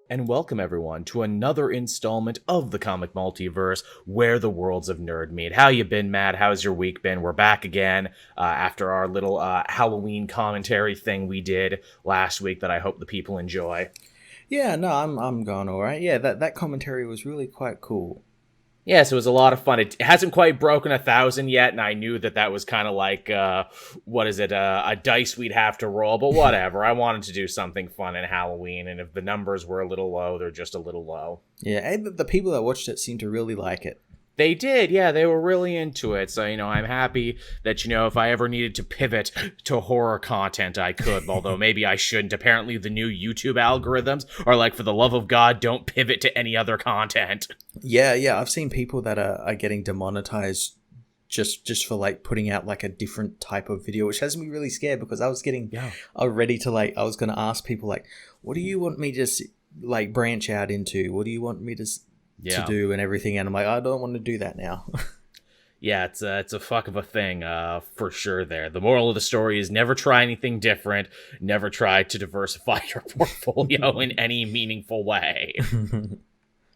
And welcome everyone to another installment of the comic multiverse, where the worlds of nerd meet. How you been, Matt? How's your week been? We're back again after our little Halloween commentary thing we did last week that I hope the people enjoy. Yeah, no, I'm going all right. Yeah, that commentary was really quite cool. Yes, it was a lot of fun. It hasn't quite broken 1,000 yet, and I knew that was kind of like, a dice we'd have to roll, but whatever. I wanted to do something fun in Halloween, and if the numbers were a little low, they're just a little low. Yeah, and the people that watched it seemed to really like it. They did, yeah, they were really into it. So, I'm happy that, if I ever needed to pivot to horror content, I could, although maybe I shouldn't. Apparently, the new YouTube algorithms are like, for the love of God, don't pivot to any other content. Yeah, I've seen people that are getting demonetized just for like putting out like a different type of video, which has me really scared because I was ready to I was going to ask people like, what do you want me to like branch out into? What do you want me to do and everything? And I'm like, I don't want to do that now. Yeah, it's a fuck of a thing, for sure there. The moral of the story is never try anything different. Never try to diversify your portfolio in any meaningful way.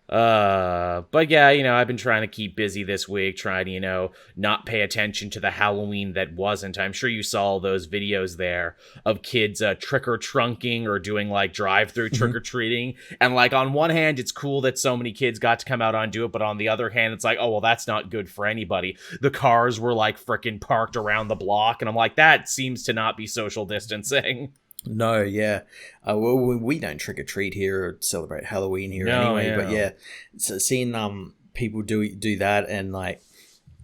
But yeah, I've been trying to keep busy this week, trying to, not pay attention to the Halloween that wasn't. I'm sure you saw those videos there of kids trick-or-trunking or doing like drive-through trick-or-treating. And like on one hand, it's cool that so many kids got to come out and do it, but on the other hand, it's like, oh, well, that's not good for anybody. The cars were like freaking parked around the block, and I'm like, that seems to not be social distancing. No, yeah. Well, we don't trick or treat here or celebrate Halloween here anyway. Yeah. But yeah, so seeing people do that, and like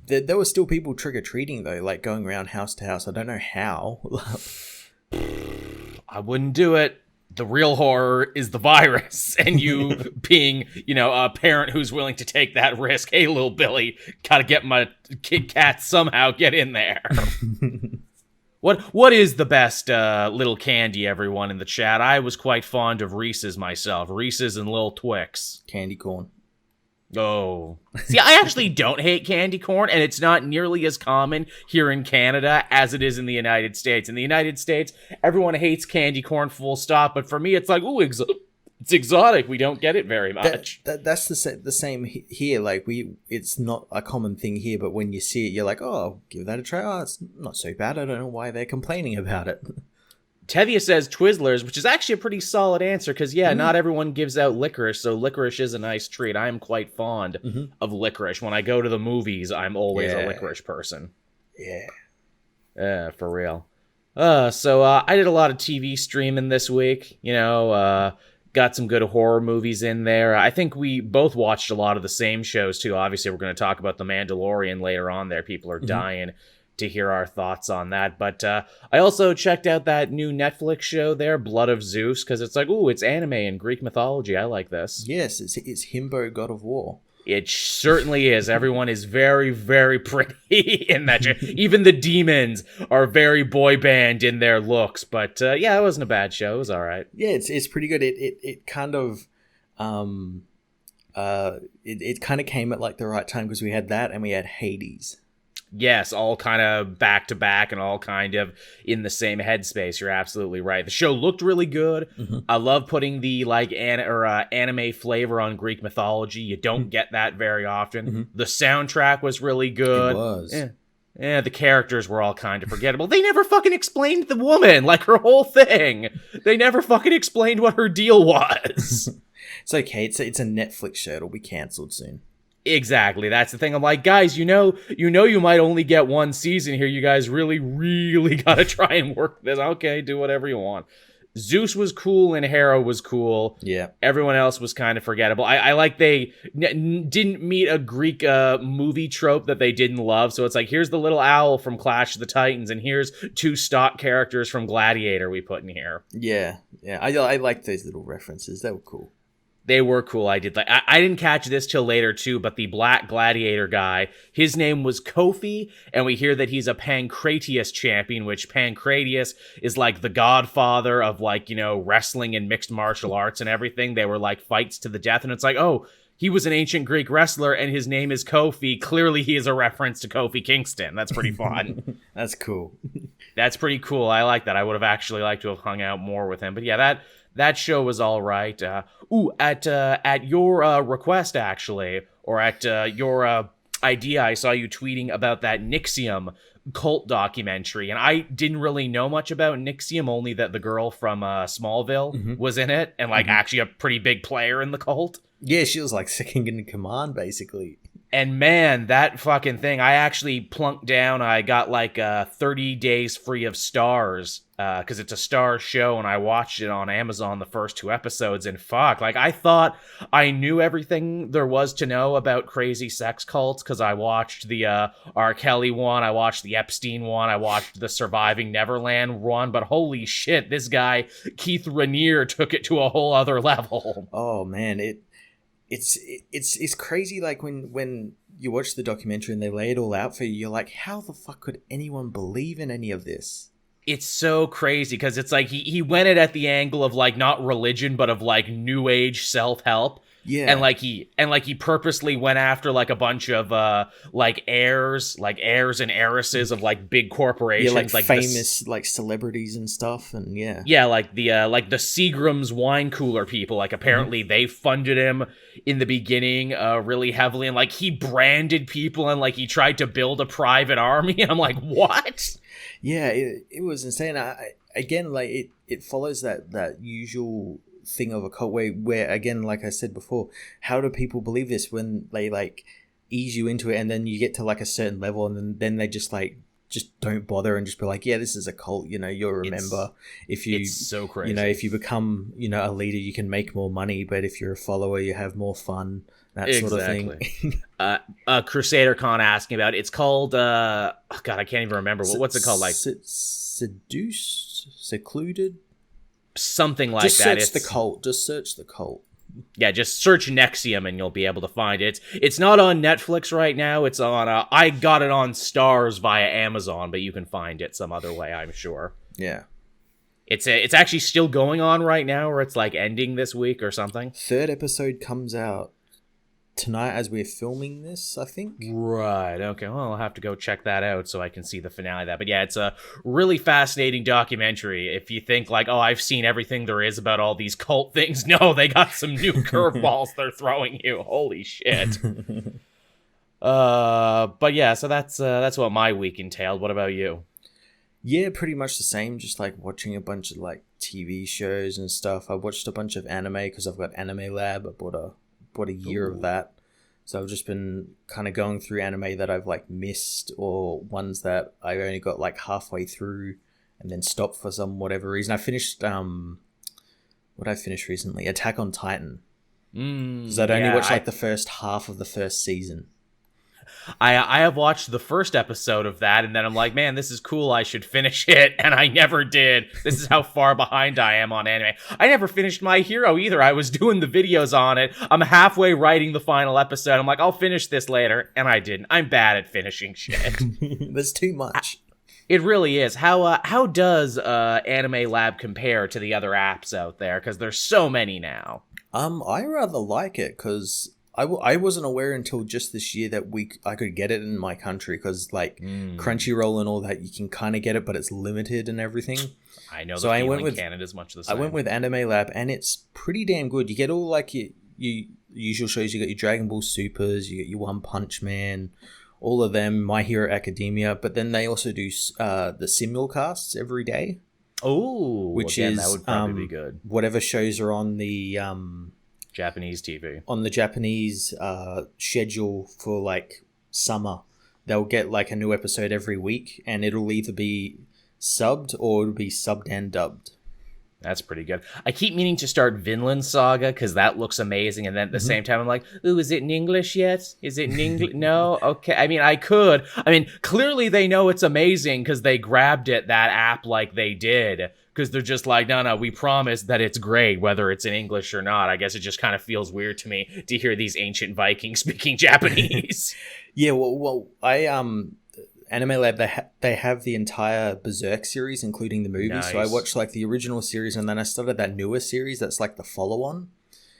there were still people trick or treating though, like going around house to house. I don't know how. I wouldn't do it. The real horror is the virus, and you being, a parent who's willing to take that risk. Hey, little Billy, gotta get my Kit Kat somehow. Get in there. What is the best little candy, everyone in the chat? I was quite fond of Reese's myself. Reese's and Lil Twix. Candy corn. Oh. See, I actually don't hate candy corn, and it's not nearly as common here in Canada as it is in the United States. In the United States, everyone hates candy corn full stop, but for me, it's like, ooh, it's exotic. We don't get it very much. That's the same here. Like it's not a common thing here, but when you see it, you're like, oh, give that a try. Oh, it's not so bad. I don't know why they're complaining about it. Tevia says Twizzlers, which is actually a pretty solid answer because, not everyone gives out licorice, so licorice is a nice treat. I am quite fond of licorice. When I go to the movies, I'm always a licorice person. Yeah. Yeah, for real. So I did a lot of TV streaming this week, got some good horror movies in there. I think we both watched a lot of the same shows, too. Obviously, we're going to talk about The Mandalorian later on there. People are dying to hear our thoughts on that. But I also checked out that new Netflix show there, Blood of Zeus, because it's like, ooh, it's anime and Greek mythology. I like this. Yes, it's Himbo, God of War. It certainly is. Everyone is very, very pretty in that show. Even the demons are very boy band in their looks. But it wasn't a bad show. It was all right. Yeah, it's pretty good. It kind of it kind of came at like the right time because we had that and we had Hades. Yes, all kind of back to back and all kind of in the same headspace. You're absolutely right. The show looked really good. I love putting the anime flavor on Greek mythology. You don't get that very often. The soundtrack was really good. It was. Yeah, the characters were all kind of forgettable. They never fucking explained the woman, like her whole thing. They never fucking explained what her deal was. It's okay. It's a Netflix show. It'll be canceled soon. Exactly. That's the thing. I'm like, guys, you might only get one season here. You guys really, really gotta try and work this. Okay, do whatever you want. Zeus was cool and Hera was cool. Yeah. Everyone else was kind of forgettable. I like they didn't meet a Greek movie trope that they didn't love. So it's like, here's the little owl from Clash of the Titans, and here's two stock characters from Gladiator we put in here. Yeah. I like those little references. They were cool. They were cool. I didn't catch this till later too, but the Black Gladiator guy, his name was Kofi, and we hear that he's a Pancratius champion, which Pancratius is like the godfather of wrestling and mixed martial arts and everything. They were like fights to the death, and it's like, oh, he was an ancient Greek wrestler and his name is Kofi. Clearly he is a reference to Kofi Kingston. That's pretty fun. That's cool. That's pretty cool. I like that. I would have actually liked to have hung out more with him. But yeah, that show was all right. At your request, actually, or at your idea, I saw you tweeting about that Nixium cult documentary, and I didn't really know much about Nixium, only that the girl from Smallville was in it, and like actually a pretty big player in the cult. Yeah, she was like second in command, basically. And man, that fucking thing, I actually plunked down. I got like 30 days free of Stars, because it's a Stars show, and I watched it on Amazon, the first 2 episodes, and fuck, like I thought I knew everything there was to know about crazy sex cults, because I watched the R. Kelly one, I watched the Epstein one, I watched the Surviving Neverland one, but holy shit, this guy, Keith Raniere, took it to a whole other level. Oh man, It's crazy, like when you watch the documentary and they lay it all out for you, you're like, how the fuck could anyone believe in any of this? It's so crazy, because it's like he went it at the angle of like not religion, but of like new age self-help. Yeah. And he purposely went after like a bunch of like heirs and heiresses of like big corporations, yeah, like famous like celebrities and stuff, and yeah, like the Seagram's wine cooler people. Like apparently they funded him in the beginning really heavily, and like he branded people, and like he tried to build a private army. And I'm like, what? Yeah, it was insane. Again, like it follows that usual thing of a cult where again, like I said before, how do people believe this when they like ease you into it, and then you get to like a certain level, and then they just don't bother and just be like, yeah, this is a cult, you'll remember. It's so crazy. If you become a leader, you can make more money, but if you're a follower, you have more fun, that sort of thing. Crusader Con asking about it's called God, I can't even remember what's it called, like seduced, secluded, something like just that. Just search the cult. Yeah, just search Nixium and you'll be able to find it. It's not on Netflix right now. It's on I got it on Stars via Amazon, but you can find it some other way, I'm sure. Yeah. It's actually still going on right now, or it's like ending this week or something. 3rd episode comes out tonight as we're filming this, I think. Right. Okay. Well, I'll have to go check that out so I can see the finale of that. But yeah, it's a really fascinating documentary. If you think like, oh, I've seen everything there is about all these cult things, no, they got some new curveballs they're throwing you. Holy shit. But yeah, so that's what my week entailed. What about you? Yeah, pretty much the same. Just like watching a bunch of like TV shows and stuff. I watched a bunch of anime because I've got Anime Lab. I bought a year of that, so I've just been kind of going through anime that I've like missed, or ones that I only got like halfway through and then stopped for some whatever reason. I finished what I finished recently, Attack on Titan, because I'd only watched like the first half of the first season. I have watched the first episode of that, and then I'm like, man, this is cool, I should finish it, and I never did. This is how far behind I am on anime. I never finished My Hero either. I was doing the videos on it. I'm halfway writing the final episode. I'm like, I'll finish this later, and I didn't. I'm bad at finishing shit. There's too much. It really is. How does Anime Lab compare to the other apps out there? Because there's so many now. I rather like it, because I wasn't aware until just this year that I could get it in my country, because like Crunchyroll and all that, you can kind of get it, but it's limited and everything. I know. So I went with Canada's much the same. I went with Anime Lab, and it's pretty damn good. You get all like your usual shows. You got your Dragon Ball Supers, you get your One Punch Man, all of them, My Hero Academia, but then they also do the simulcasts every day. Oh, which is that would probably be good. Whatever shows are on the Japanese TV. On the Japanese schedule for like summer, they'll get like a new episode every week, and it'll either be subbed or it'll be subbed and dubbed. That's pretty good. I keep meaning to start Vinland Saga because that looks amazing, and then at the same time I'm like, ooh, is it in English yet? Is it in English? No? Okay. I mean, I could. I mean, clearly they know it's amazing because they grabbed that app like they did. Because they're just like, no, we promise that it's great, whether it's in English or not. I guess it just kind of feels weird to me to hear these ancient Vikings speaking Japanese. Yeah, well, I Anime Lab, they have the entire Berserk series, including the movie. Nice. So I watched like the original series, and then I started that newer series that's like the follow-on.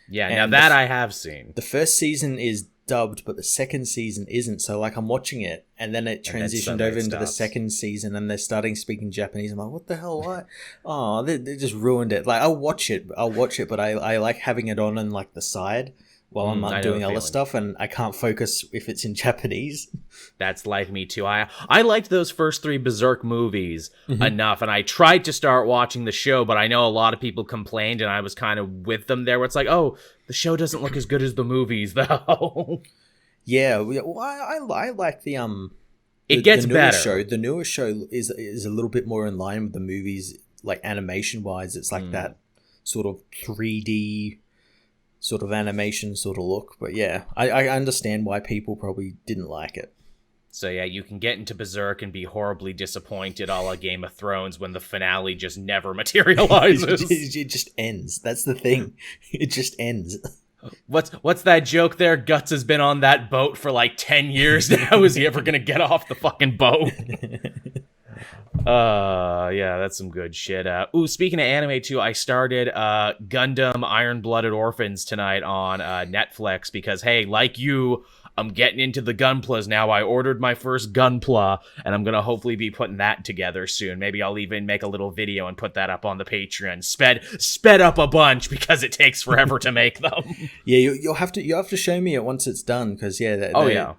Yeah, and now that I have seen. The first season is dubbed, but the second season isn't. So like I'm watching it, and then it transitioned over into the second season, and they're starting speaking Japanese. I'm like, what the hell? Why? Oh, they just ruined it. Like I'll watch it, but I like having it on like the side while I'm not doing other stuff, and I can't focus if it's in Japanese. That's like me too. I liked those first 3 Berserk movies enough, and I tried to start watching the show, but I know a lot of people complained, and I was kind of with them there, where it's like, oh, the show doesn't look as good as the movies, though. Yeah, well, I like the it gets better. Show. The newer show is a little bit more in line with the movies, like animation wise. It's like that sort of 3D sort of animation sort of look. But yeah, I understand why people probably didn't like it. So yeah, you can get into Berserk and be horribly disappointed a la Game of Thrones when the finale just never materializes. It just ends. That's the thing. It just ends. What's that joke there? Guts has been on that boat for like 10 years now. Is he ever going to get off the fucking boat? Yeah, that's some good shit. Speaking of anime too, I started Gundam Iron-Blooded Orphans tonight on Netflix because, hey, like you, I'm getting into the Gunplas now. I ordered my first Gunpla, and I'm going to hopefully be putting that together soon. Maybe I'll even make a little video and put that up on the Patreon. Sped up a bunch because it takes forever to make them. Yeah, you'll have to show me it once it's done because they're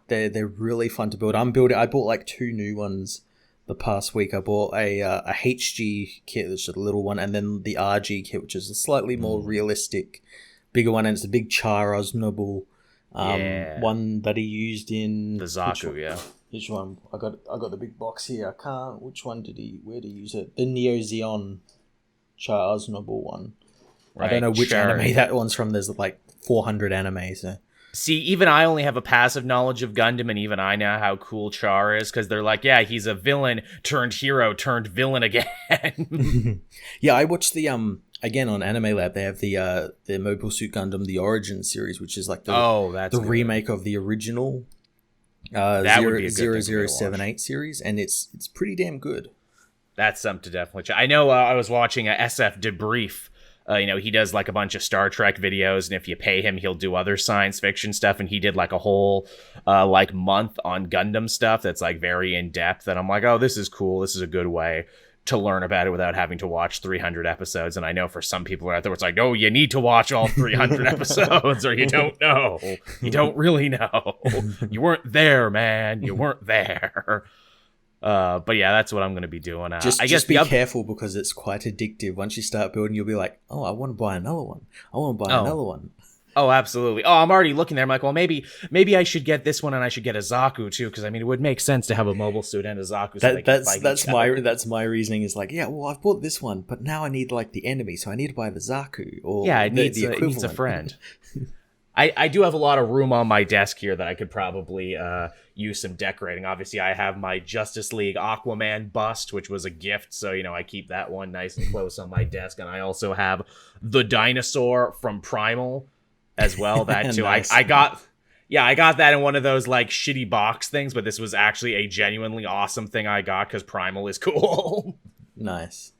really fun to build. I bought like 2 new ones the past week. I bought a HG kit, which is a little one, and then the RG kit, which is a slightly more realistic, bigger one, and it's a big Char Osnoble. One that he used in the Zaku. Which one? I got the big box here. I can't. Which one where did he use it? The Neo Zeon Char Osnoble one. Right, I don't know which anime that one's from. There's like 400 anime. So. See, even I only have a passive knowledge of Gundam, and even I know how cool Char is because they're like, yeah, he's a villain turned hero turned villain again. Yeah, I watched the again on Anime Lab. They have the Mobile Suit Gundam the Origin series, which is like the remake of the original 0078 series, and it's pretty damn good. That's something to definitely check. I know I was watching a SF Debrief. He does like a bunch of Star Trek videos, and if you pay him, he'll do other science fiction stuff. And he did like a whole like month on Gundam stuff that's like very in depth. And I'm like, oh, this is cool. This is a good way to learn about it without having to watch 300 episodes. And I know for some people out there, it's like, no, you need to watch all 300 episodes, or you don't know. You don't really know. You weren't there, man. You weren't there. But yeah, that's what I'm going to be doing. Just be careful because it's quite addictive. Once you start building, you'll be like, oh, I want to buy another one. I want to buy another one. Oh, absolutely. Oh, I'm already looking there. I'm like, well, maybe I should get this one and I should get a Zaku too, because I mean, it would make sense to have a mobile suit and a Zaku. So that's my reasoning. Is like, yeah, well, I've bought this one, but now I need like the enemy, so I need to buy the Zaku. Or yeah, it needs a friend. I do have a lot of room on my desk here that I could probably use some decorating. Obviously, I have my Justice League Aquaman bust, which was a gift, so I keep that one nice and close on my desk. And I also have the dinosaur from Primal as well. That too, nice. I got that in one of those like shitty box things, but this was actually a genuinely awesome thing I got because Primal is cool. Nice.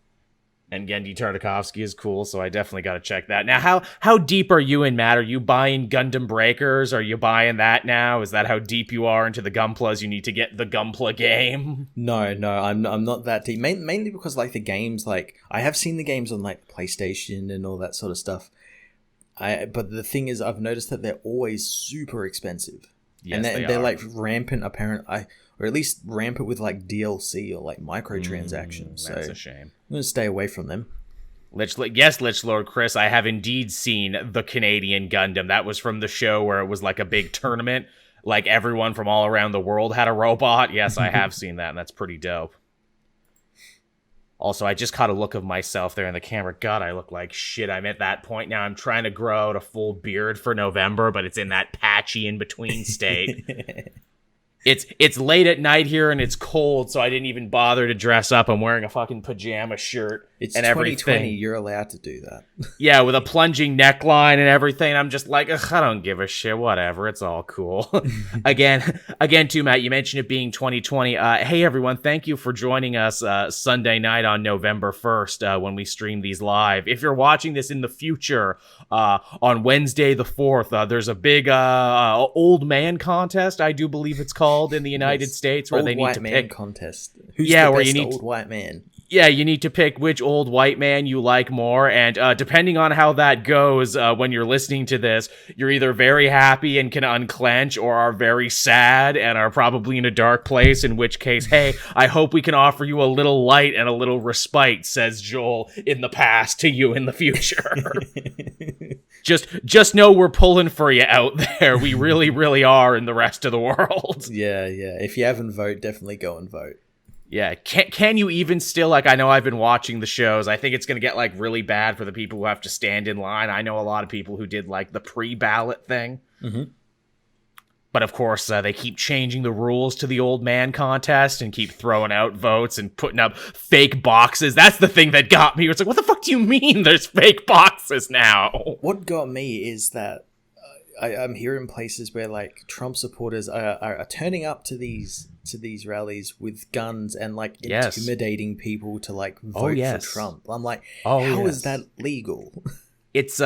And Gendy Tartakovsky is cool, so I definitely got to check that. Now, how deep are you in, Matt? Are you buying Gundam Breakers? Are you buying that now? Is that how deep you are into the Gunplas? You need to get the Gunpla game? No, I'm not that deep. Mainly because like the games, like I have seen the games on like PlayStation and all that sort of stuff. But the thing is, I've noticed that they're always super expensive. Yes, and they're like rampant, or at least rampant with like DLC or like microtransactions. That's a shame. I'm going to stay away from them. Yes, Lich Lord Chris, I have indeed seen the Canadian Gundam. That was from the show where it was like a big tournament. Like everyone from all around the world had a robot. Yes, I have seen that, and that's pretty dope. Also, I just caught a look of myself there in the camera. God, I look like shit. I'm at that point now. I'm trying to grow out a full beard for November, but it's in that patchy in-between state. It's late at night here and it's cold, so I didn't even bother to dress up. I'm wearing a fucking pajama shirt It's and 2020. everything. You're allowed to do that. Yeah, with a plunging neckline and everything. I'm just like, ugh, I don't give a shit. Whatever. It's all cool. Again, too, Matt, you mentioned it being 2020. Hey, everyone. Thank you for joining us Sunday night on November 1st when we stream these live. If you're watching this in the future, on Wednesday the 4th, there's a big old man contest, I do believe it's called, in the United States, where old they need white to man pick contest. Who's Yeah, the where best you need old white man? Yeah, you need to pick which old white man you like more, and depending on how that goes, when you're listening to this, you're either very happy and can unclench, or are very sad and are probably in a dark place, in which case, hey, I hope we can offer you a little light and a little respite, says Joel in the past to you in the future. Just know we're pulling for you out there. We really, really are in the rest of the world. Yeah. If you haven't voted, definitely go and vote. Yeah, can you even still, like, I know I've been watching the shows. I think it's going to get, like, really bad for the people who have to stand in line. I know a lot of people who did, like, the pre-ballot thing. Mm-hmm. But, of course, they keep changing the rules to the old man contest and keep throwing out votes and putting up fake boxes. That's the thing that got me. It's like, what the fuck do you mean there's fake boxes now? What got me is that I'm hearing places where, like, Trump supporters are turning up to these rallies with guns and, like, intimidating people to, like, vote for Trump. I'm like, how is that legal? It's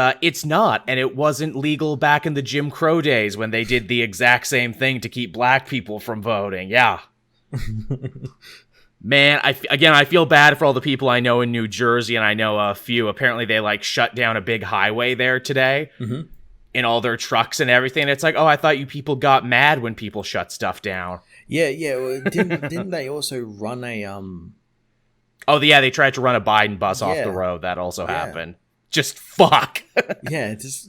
not, and it wasn't legal back in the Jim Crow days when they did the exact same thing to keep black people from voting. Yeah. Man, I feel bad for all the people I know in New Jersey, and I know a few. Apparently they, like, shut down a big highway there today. Mm-hmm. In all their trucks and everything. It's like, oh, I thought you people got mad when people shut stuff down. Yeah. Well, didn't they also run a Oh, yeah, they tried to run a Biden bus off the road. That also happened. Just fuck. Yeah, just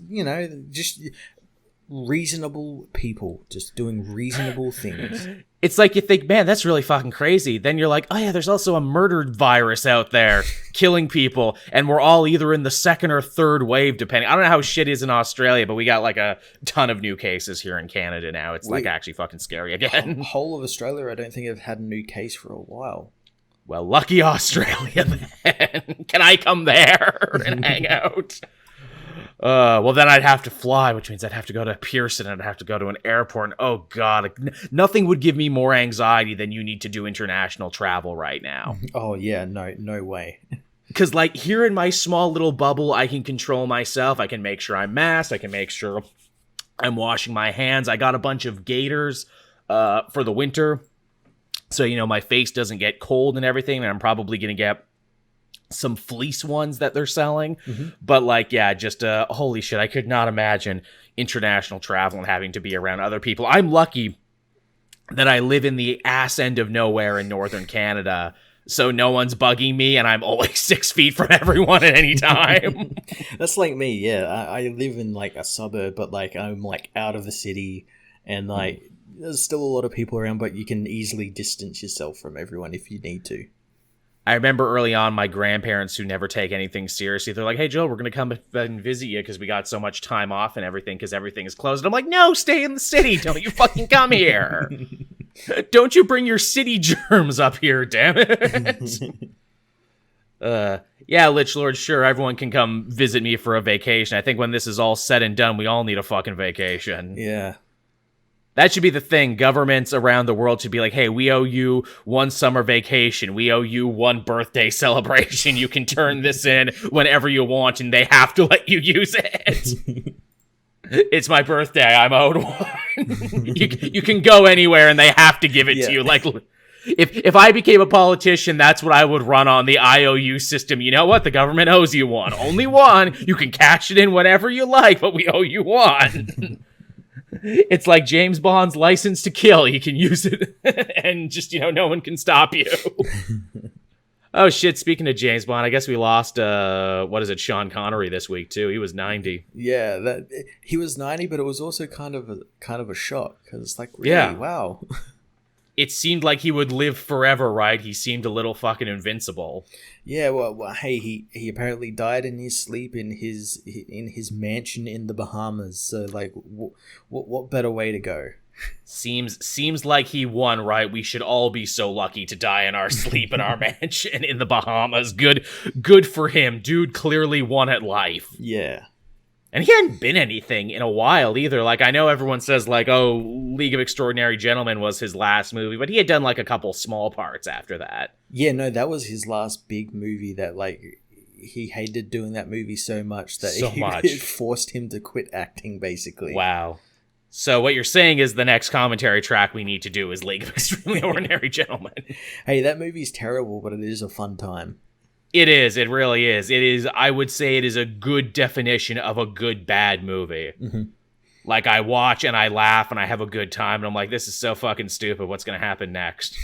reasonable people just doing reasonable things. It's like you think, man, that's really fucking crazy. Then you're like, oh yeah, there's also a murdered virus out there killing people, and we're all either in the second or third wave, depending. I don't know how shit is in Australia, but we got like a ton of new cases here in Canada now. It's like actually fucking scary again. Whole of Australia, I don't think I've had a new case for a while. Well, lucky Australia then. Can I come there and hang out? Well, then I'd have to fly, which means I'd have to go to Pearson and I'd have to go to an airport. And, oh, God, nothing would give me more anxiety than you need to do international travel right now. Oh, yeah, no way. Because, like, here in my small little bubble, I can control myself. I can make sure I'm masked. I can make sure I'm washing my hands. I got a bunch of gaiters for the winter. So, you know, my face doesn't get cold and everything. And I'm probably going to get some fleece ones that they're selling. Mm-hmm. But, like, yeah, just holy shit, I could not imagine international travel and having to be around other people. I'm lucky that I live in the ass end of nowhere in northern Canada, so no one's bugging me and I'm always 6 feet from everyone at any time. That's like me. Yeah, I live in like a suburb, but like I'm like out of the city, and like there's still a lot of people around, but you can easily distance yourself from everyone if you need to. I remember early on my grandparents, who never take anything seriously, they're like, hey, Joe, we're going to come and visit you because we got so much time off and everything because everything is closed. And I'm like, no, stay in the city. Don't you fucking come here. Don't you bring your city germs up here, damn it. Yeah, Lich Lord, sure, everyone can come visit me for a vacation. I think when this is all said and done, we all need a fucking vacation. Yeah. That should be the thing. Governments around the world should be like, hey, we owe you one summer vacation. We owe you one birthday celebration. You can turn this in whenever you want, and they have to let you use it. It's my birthday. I'm owed one. You can go anywhere, and they have to give it to you. Like, if I became a politician, that's what I would run on, the IOU system. You know what? The government owes you one. Only one. You can cash it in whenever you like, but we owe you one. It's like James Bond's license to kill. You can use it and just, no one can stop you. Oh, shit. Speaking of James Bond, I guess we lost, Sean Connery this week, too. He was 90. Yeah, he was 90, but it was also kind of a shock because it's like, really, wow. It seemed like he would live forever, right? He seemed a little fucking invincible. Yeah, well, hey, he apparently died in his sleep in his mansion in the Bahamas. So, like, what better way to go? Seems like he won, right? We should all be so lucky to die in our sleep in our mansion in the Bahamas. Good for him. Dude clearly won at life. Yeah. And he hadn't been anything in a while either. Like, I know everyone says, like, oh, League of Extraordinary Gentlemen was his last movie, but he had done, like, a couple small parts after that. Yeah, no, that was his last big movie that, like, he hated doing that movie so much that it forced him to quit acting, basically. Wow. So what you're saying is the next commentary track we need to do is League of Extremely Ordinary Gentlemen. Hey, that movie's terrible, but it is a fun time. It is. It really is. It is. I would say it is a good definition of a good bad movie. Mm-hmm. Like, I watch and I laugh and I have a good time and I'm like, this is so fucking stupid. What's going to happen next?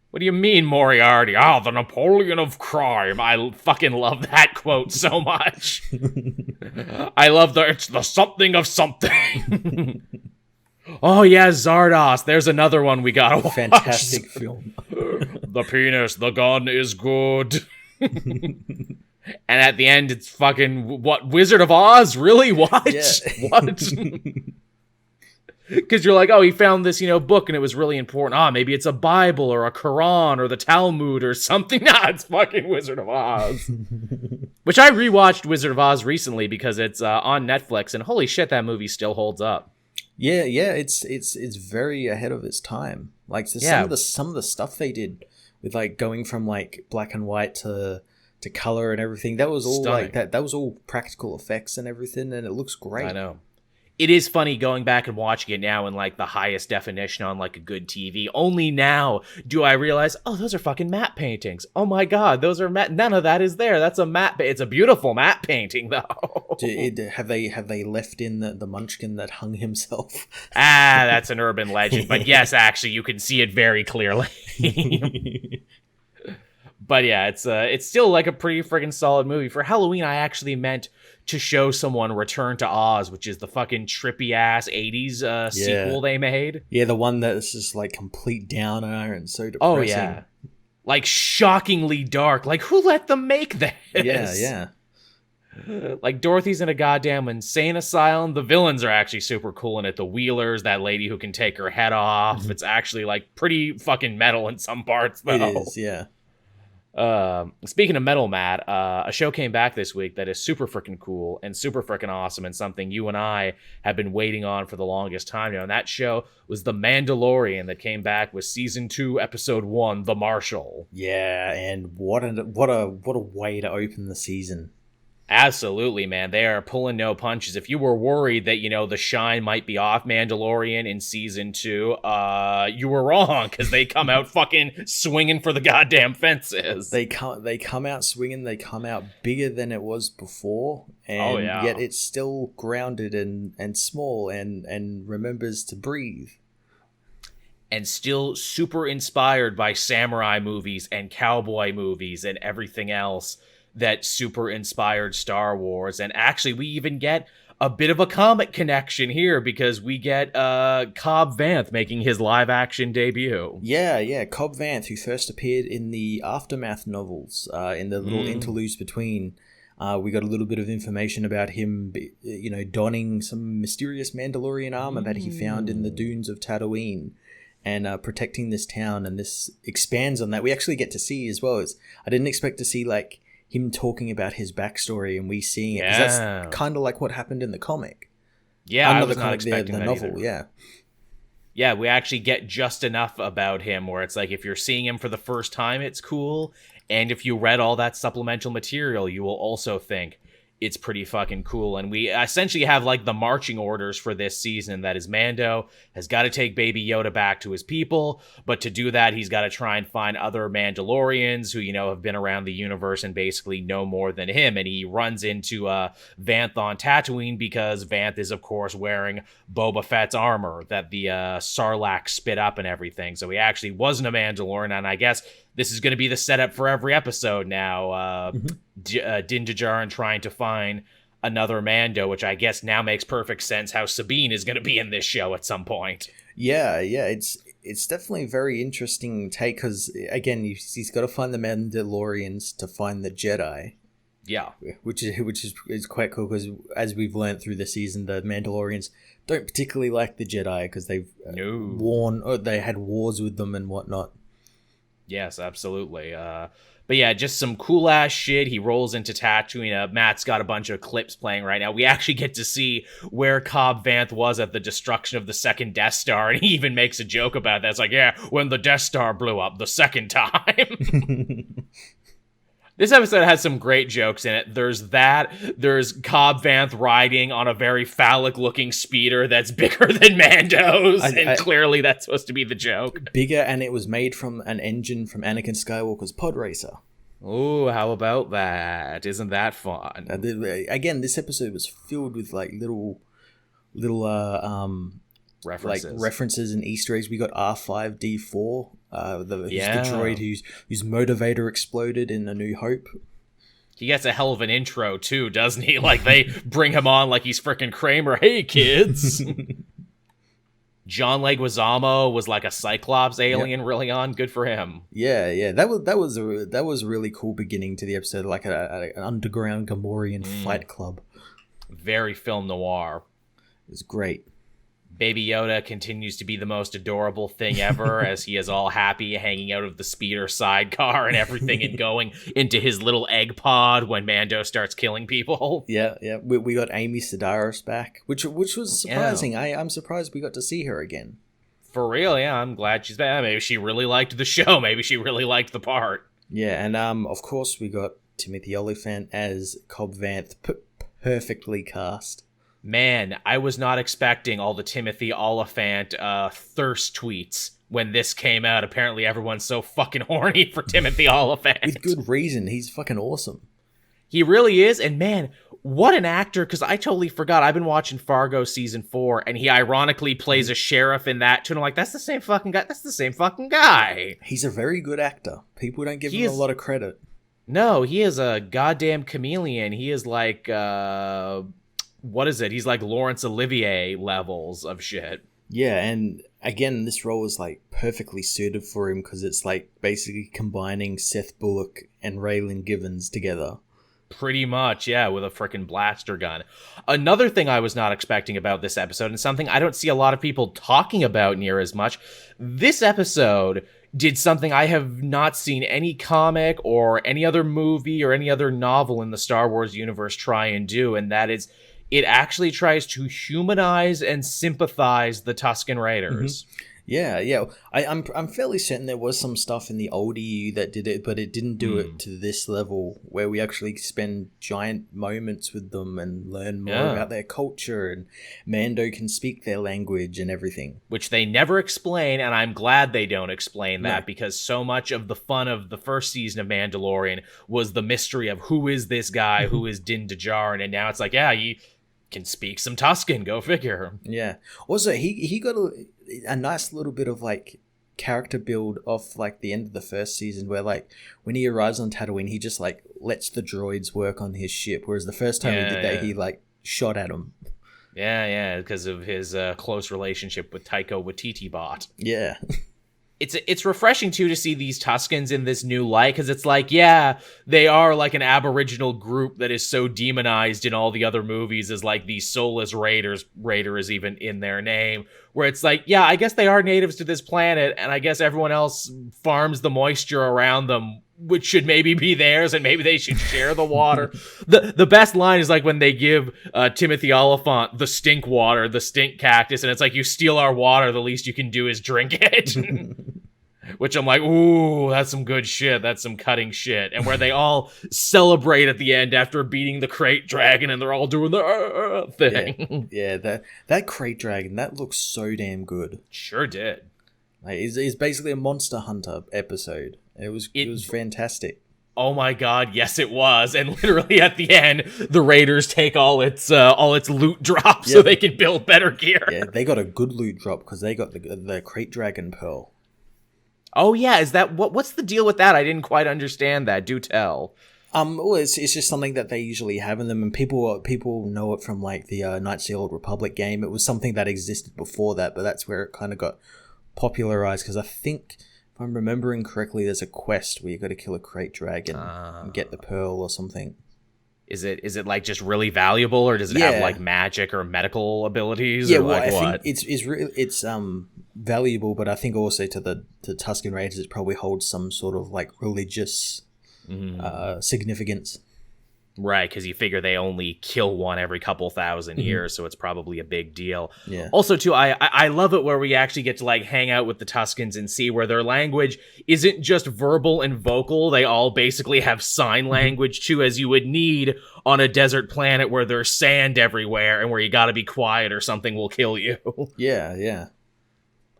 What do you mean, Moriarty? Oh, the Napoleon of crime. I fucking love that quote so much. I love it's the something of something. Oh, yeah, Zardos. There's another one we gotta watch. Fantastic film. The penis, the gun is good. And at the end, it's fucking, what, Wizard of Oz? Really? What? Yeah. What? Because you're like, oh, he found this, book and it was really important. Maybe it's a Bible or a Quran or the Talmud or something. Nah, it's fucking Wizard of Oz. Which I rewatched Wizard of Oz recently because it's on Netflix, and holy shit, that movie still holds up. Yeah, it's very ahead of its time. Like, some of the stuff they did with, like, going from, like, black and white to color and everything, that was all stunning. Like that was all practical effects and everything, and it looks great. I know. It is funny going back and watching it now in, like, the highest definition on, like, a good TV. Only now do I realize, oh, those are fucking matte paintings. Oh my god, those are matte. None of that is there. That's a matte. It's a beautiful matte painting, though. Have they left in the munchkin that hung himself? That's an urban legend. But yes, actually, you can see it very clearly. But yeah, it's still, like, a pretty friggin' solid movie. For Halloween, I actually meant to show someone Return to Oz, which is the fucking trippy-ass 80s sequel they made. Yeah, the one that is just, like, complete downer and so depressing. Oh, yeah. Like, shockingly dark. Like, who let them make this? Yeah. Like, Dorothy's in a goddamn insane asylum. The villains are actually super cool in it. The Wheelers, that lady who can take her head off. Mm-hmm. It's actually, like, pretty fucking metal in some parts, though. It is, yeah. Speaking of metal, Matt, a show came back this week that is super freaking cool and super freaking awesome, and something you and I have been waiting on for the longest time now. And that show was The Mandalorian that came back with season 2, episode 1, The Marshal. Yeah, and what a way to open the season. Absolutely, man. They are pulling no punches. If you were worried that, the shine might be off Mandalorian in season 2, you were wrong, because they come out fucking swinging for the goddamn fences. They come out swinging. They come out bigger than it was before, and yet it's still grounded and small and remembers to breathe. And still super inspired by samurai movies and cowboy movies and everything else that super inspired Star Wars. And actually, we even get a bit of a comic connection here, because we get Cobb Vanth making his live-action debut. Yeah, Cobb Vanth, who first appeared in the Aftermath novels, in the little interludes between. We got a little bit of information about him, donning some mysterious Mandalorian armor that he found in the dunes of Tatooine, and protecting this town, and this expands on that. We actually get to see as well. I didn't expect to see, like, him talking about his backstory and we seeing it. 'Cause that's kind of like what happened in the comic. Yeah, I was not expecting the that novel, either. yeah. Yeah, we actually get just enough about him where it's like, if you're seeing him for the first time, it's cool. And if you read all that supplemental material, you will also think it's pretty fucking cool. And we essentially have, like, the marching orders for this season. That is, Mando has got to take Baby Yoda back to his people, but to do that, he's got to try and find other Mandalorians who, have been around the universe and basically know more than him. And he runs into Vanth on Tatooine, because Vanth is, of course, wearing Boba Fett's armor that the Sarlacc spit up and everything. So he actually wasn't a Mandalorian, and I guess this is going to be the setup for every episode now. Din Djarin trying to find another Mando, which I guess now makes perfect sense how Sabine is going to be in this show at some point. Yeah, it's definitely a very interesting take, because, again, he's got to find the Mandalorians to find the Jedi. Yeah. Which is quite cool because as we've learned through the season, the Mandalorians don't particularly like the Jedi because they've they had wars with them and whatnot. Yes, absolutely. But yeah, just some cool ass shit. He rolls into Tatooine. Matt's got a bunch of clips playing right now. We actually get to see where Cobb Vanth was at the destruction of the second Death Star, and he even makes a joke about that. It's like, yeah, when the Death Star blew up the second time. This episode has some great jokes in it. There's Cobb Vanth riding on a very phallic-looking speeder that's bigger than Mando's, and clearly that's supposed to be the joke. Bigger, and it was made from an engine from Anakin Skywalker's pod racer. Ooh, how about that? Isn't that fun? Again, this episode was filled with like little references. Like references and Easter eggs. We got R5D4, the droid whose motivator exploded in A New Hope. He gets a hell of an intro too, doesn't he? Like they bring him on like he's freaking Kramer. Hey kids. John Leguizamo was like a Cyclops alien, really on. Good for him. Yeah. That was a really cool beginning to the episode, like an underground Gamorrean fight club. Very film noir. It was great. Baby Yoda continues to be the most adorable thing ever as he is all happy hanging out of the speeder sidecar and everything and going into his little egg pod when Mando starts killing people. Yeah. We got Amy Sedaris back, which was surprising. Yeah. I'm surprised we got to see her again. For real, yeah. I'm glad she's back. Maybe she really liked the show. Maybe she really liked the part. Yeah, and of course we got Timothy Olyphant as Cobb Vanth, perfectly cast. Man, I was not expecting all the Timothy Olyphant thirst tweets when this came out. Apparently everyone's so fucking horny for Timothy Olyphant. With good reason. He's fucking awesome. He really is. And man, what an actor. Because I totally forgot. I've been watching Fargo season 4 and he ironically plays a sheriff in that too. And I'm like, that's the same fucking guy. That's the same fucking guy. He's a very good actor. People don't give him a lot of credit. No, he is a goddamn chameleon. He is like... what is it? He's like Laurence Olivier levels of shit. Yeah, and again, this role is like perfectly suited for him because it's like basically combining Seth Bullock and Raylan Givens together. Pretty much, yeah, with a freaking blaster gun. Another thing I was not expecting about this episode, and something I don't see a lot of people talking about near as much, this episode did something I have not seen any comic or any other movie or any other novel in the Star Wars universe try and do, and that is... it actually tries to humanize and sympathize the Tusken Raiders. Mm-hmm. Yeah. I'm fairly certain there was some stuff in the old EU that did it, but it didn't do it to this level where we actually spend giant moments with them and learn more about their culture, and Mando can speak their language and everything. Which they never explain, and I'm glad they don't explain that, because so much of the fun of the first season of Mandalorian was the mystery of who is this guy, who is Din Djarin, and now it's like, yeah, he can speak some Tusken, go figure. Yeah. Also, he got a nice little bit of like character build off like the end of the first season, where like when he arrives on Tatooine, he just like lets the droids work on his ship, whereas the first time he did that, he like shot at them. Yeah, because of his close relationship with Taika Waititi bot. Yeah. It's refreshing, too, to see these Tuskens in this new light, because it's like, yeah, they are like an aboriginal group that is so demonized in all the other movies as like these soulless raiders. Raider is even in their name, where it's like, yeah, I guess they are natives to this planet, and I guess everyone else farms the moisture around them, which should maybe be theirs, and maybe they should share the water. The best line is like when they give Timothy Olyphant the stink water, the stink cactus, and it's like, you steal our water, the least you can do is drink it. Which I'm like, ooh, that's some good shit. That's some cutting shit. And where they all celebrate at the end after beating the crate dragon, and they're all doing the thing. Yeah, that crate dragon, that looks so damn good. Sure did. Like, it's basically a Monster Hunter episode. It was fantastic. Oh my god, yes it was. And literally at the end, the Raiders take all its loot drops so they can build better gear. Yeah, they got a good loot drop because they got the crate dragon pearl. Oh yeah, is that what's the deal with that? I didn't quite understand that. Do tell. Well, it's just something that they usually have in them, and people know it from like the Knights of the Old Republic game. It was something that existed before that, but that's where it kind of got popularized, because I think, if I'm remembering correctly, there's a quest where you got to kill a crate dragon and get the pearl or something. Is it like just really valuable, or does it have like magic or medical abilities? Yeah, or well, like I what? think it's valuable, but I think also to the Tusken Raiders, it probably holds some sort of like religious significance. Right, because you figure they only kill one every couple thousand years, so it's probably a big deal. Yeah. Also, too, I love it where we actually get to like hang out with the Tuskens and see where their language isn't just verbal and vocal. They all basically have sign language too, as you would need on a desert planet where there's sand everywhere and where you got to be quiet or something will kill you. Yeah.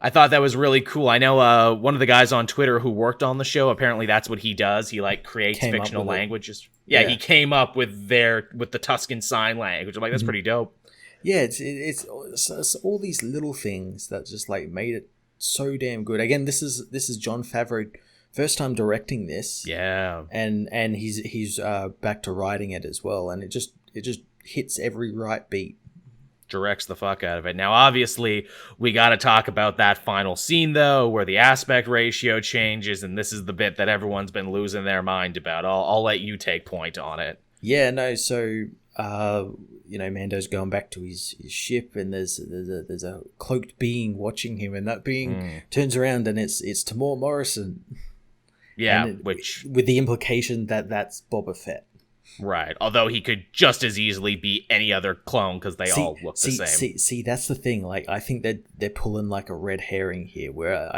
I thought that was really cool. I know one of the guys on Twitter who worked on the show, apparently that's what he does. He like creates fictional languages. Yeah, he came up with the Tusken Sign Language. I'm like, that's pretty dope. Yeah, it's all these little things that just like made it so damn good. Again, this is Jon Favreau first time directing this. Yeah. And he's back to writing it as well, and it just hits every right beat. Directs the fuck out of it. Now, obviously, we got to talk about that final scene, though, where the aspect ratio changes, and this is the bit that everyone's been losing their mind about. I'll let you take point on it. Yeah, no, so, Mando's going back to his ship, and there's a cloaked being watching him, and that being turns around, and it's Tamor Morrison. Yeah, which with the implication that that's Boba Fett. Right, although he could just as easily be any other clone because they all look the same. See, that's the thing. Like, I think that they're pulling like a red herring here, where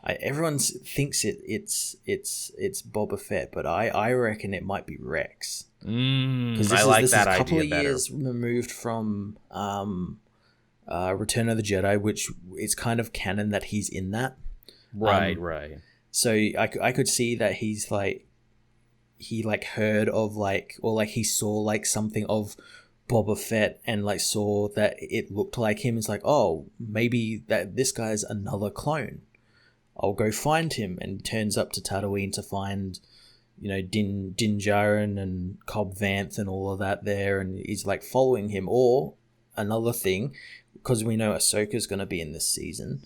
everyone thinks it's Boba Fett, but I reckon it might be Rex. Because this is a couple of years removed from Return of the Jedi, which is kind of canon that he's in that. Right. So I could see that he's like. He like heard of like, or like he saw like something of Boba Fett and like saw that it looked like him. It's like, oh, maybe that this guy's another clone. I'll go find him, and turns up to Tatooine to find, Din Djarin and Cobb Vanth and all of that there, and he's like following him. Or another thing, because we know Ahsoka's going to be in this season.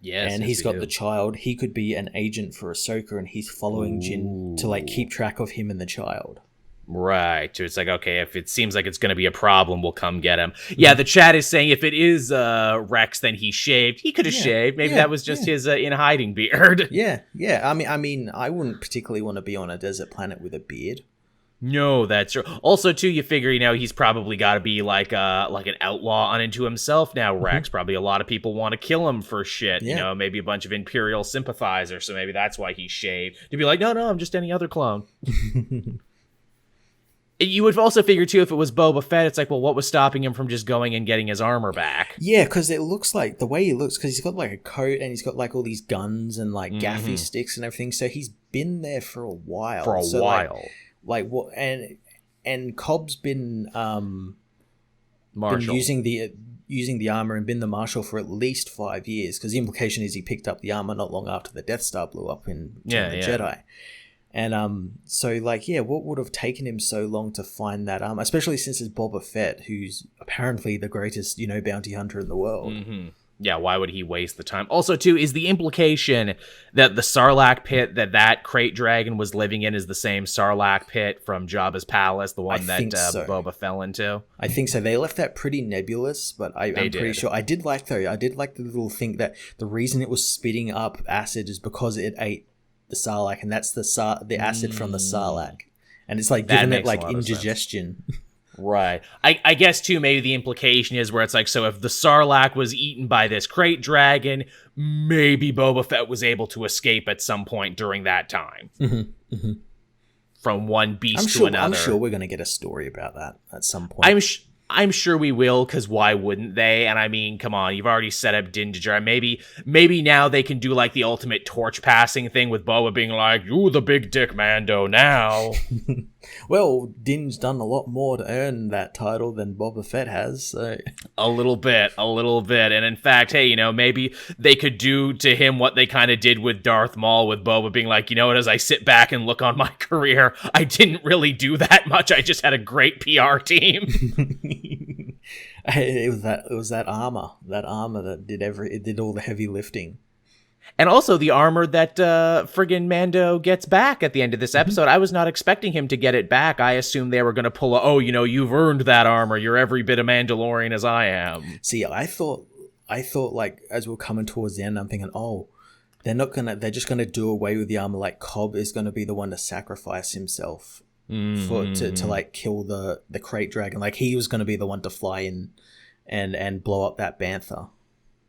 Yes, and he's got the child. He could be an agent for Ahsoka, and he's following Jin to like keep track of him and the child. Right. So it's like, okay, if it seems like it's going to be a problem, we'll come get him. Yeah, the chat is saying if it is Rex, then he shaved. He could have shaved. Maybe that was just his in hiding beard. Yeah. I mean, I wouldn't particularly want to be on a desert planet with a beard. No, that's true. Also, too, you figure, he's probably got to be like an outlaw unto himself now, Rex. Probably a lot of people want to kill him for shit. Yeah. Maybe a bunch of Imperial sympathizers, so maybe that's why he shaved. To be like, no, I'm just any other clone. You would also figure, too, if it was Boba Fett, it's like, well, what was stopping him from just going and getting his armor back? Yeah, because it looks like, the way he looks, because he's got like a coat and he's got like all these guns and like gaffy sticks and everything, so he's been there for a while. Like what? And Cobb's been using the armor and been the Marshal for at least 5 years, because the implication is he picked up the armor not long after the Death Star blew up in the Jedi. And so like, what would have taken him so long to find that armor, especially since it's Boba Fett, who's apparently the greatest bounty hunter in the world. Yeah, why would he waste the time? Also, too, is the implication that the Sarlacc pit that crate dragon was living in is the same Sarlacc pit from Jabba's palace, the one that Boba fell into? I think so. They left that pretty nebulous, but I'm pretty sure. I did like the little thing that the reason it was spitting up acid is because it ate the Sarlacc, and that's the acid from the Sarlacc. And it's like giving it like indigestion. Right. I guess, too, maybe the implication is where it's like, so if the Sarlacc was eaten by this crate dragon, maybe Boba Fett was able to escape at some point during that time. From one beast to another. I'm sure we're going to get a story about that at some point. I'm sure we will, because why wouldn't they? And I mean, come on, you've already set up Din Djarin. Maybe now they can do like the ultimate torch passing thing with Boba being like, "You the big dick Mando now." Well, Din's done a lot more to earn that title than Boba Fett has. So. A little bit. And in fact, hey, maybe they could do to him what they kind of did with Darth Maul, with Boba being like, as I sit back and look on my career, I didn't really do that much. I just had a great PR team. It was that armor that did all the heavy lifting. And also the armor that friggin' Mando gets back at the end of this episode. I was not expecting him to get it back. I assumed they were going to pull you've earned that armor. You're every bit a Mandalorian as I am. See, I thought like as we're coming towards the end, I'm thinking, they're just gonna do away with the armor. Like Cobb is gonna be the one to sacrifice himself to like kill the crate dragon. Like he was gonna be the one to fly in and blow up that bantha.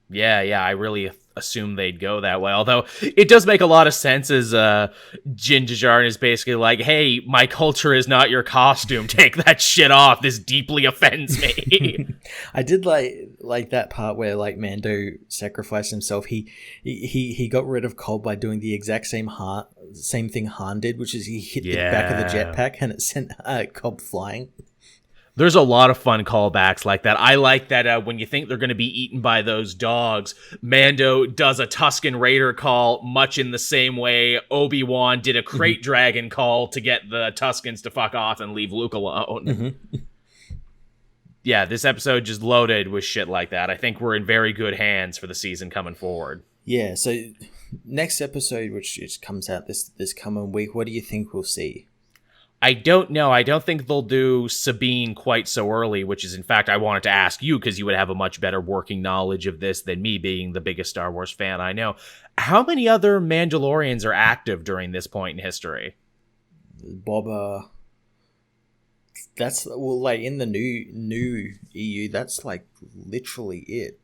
Yeah, I really assumed they'd go that way. Although it does make a lot of sense as Jin Djarin is basically like, hey, my culture is not your costume. Take that shit off. This deeply offends me. I did like that part where like Mando sacrificed himself. He got rid of Cobb by doing the exact same thing Han did, which is he hit the back of the jetpack and it sent Cobb flying. There's a lot of fun callbacks like that. I like that when you think they're going to be eaten by those dogs, Mando does a Tusken Raider call much in the same way Obi-Wan did a crate dragon call to get the Tuskens to fuck off and leave Luke alone. Yeah, this episode just loaded with shit like that. I think we're in very good hands for the season coming forward. Yeah, so next episode, which comes out this coming week, what do you think we'll see? I don't know. I don't think they'll do Sabine quite so early, which is, in fact, I wanted to ask you because you would have a much better working knowledge of this than me, being the biggest Star Wars fan I know. How many other Mandalorians are active during this point in history? Boba. That's, well, like, in the new EU, that's, like, literally it.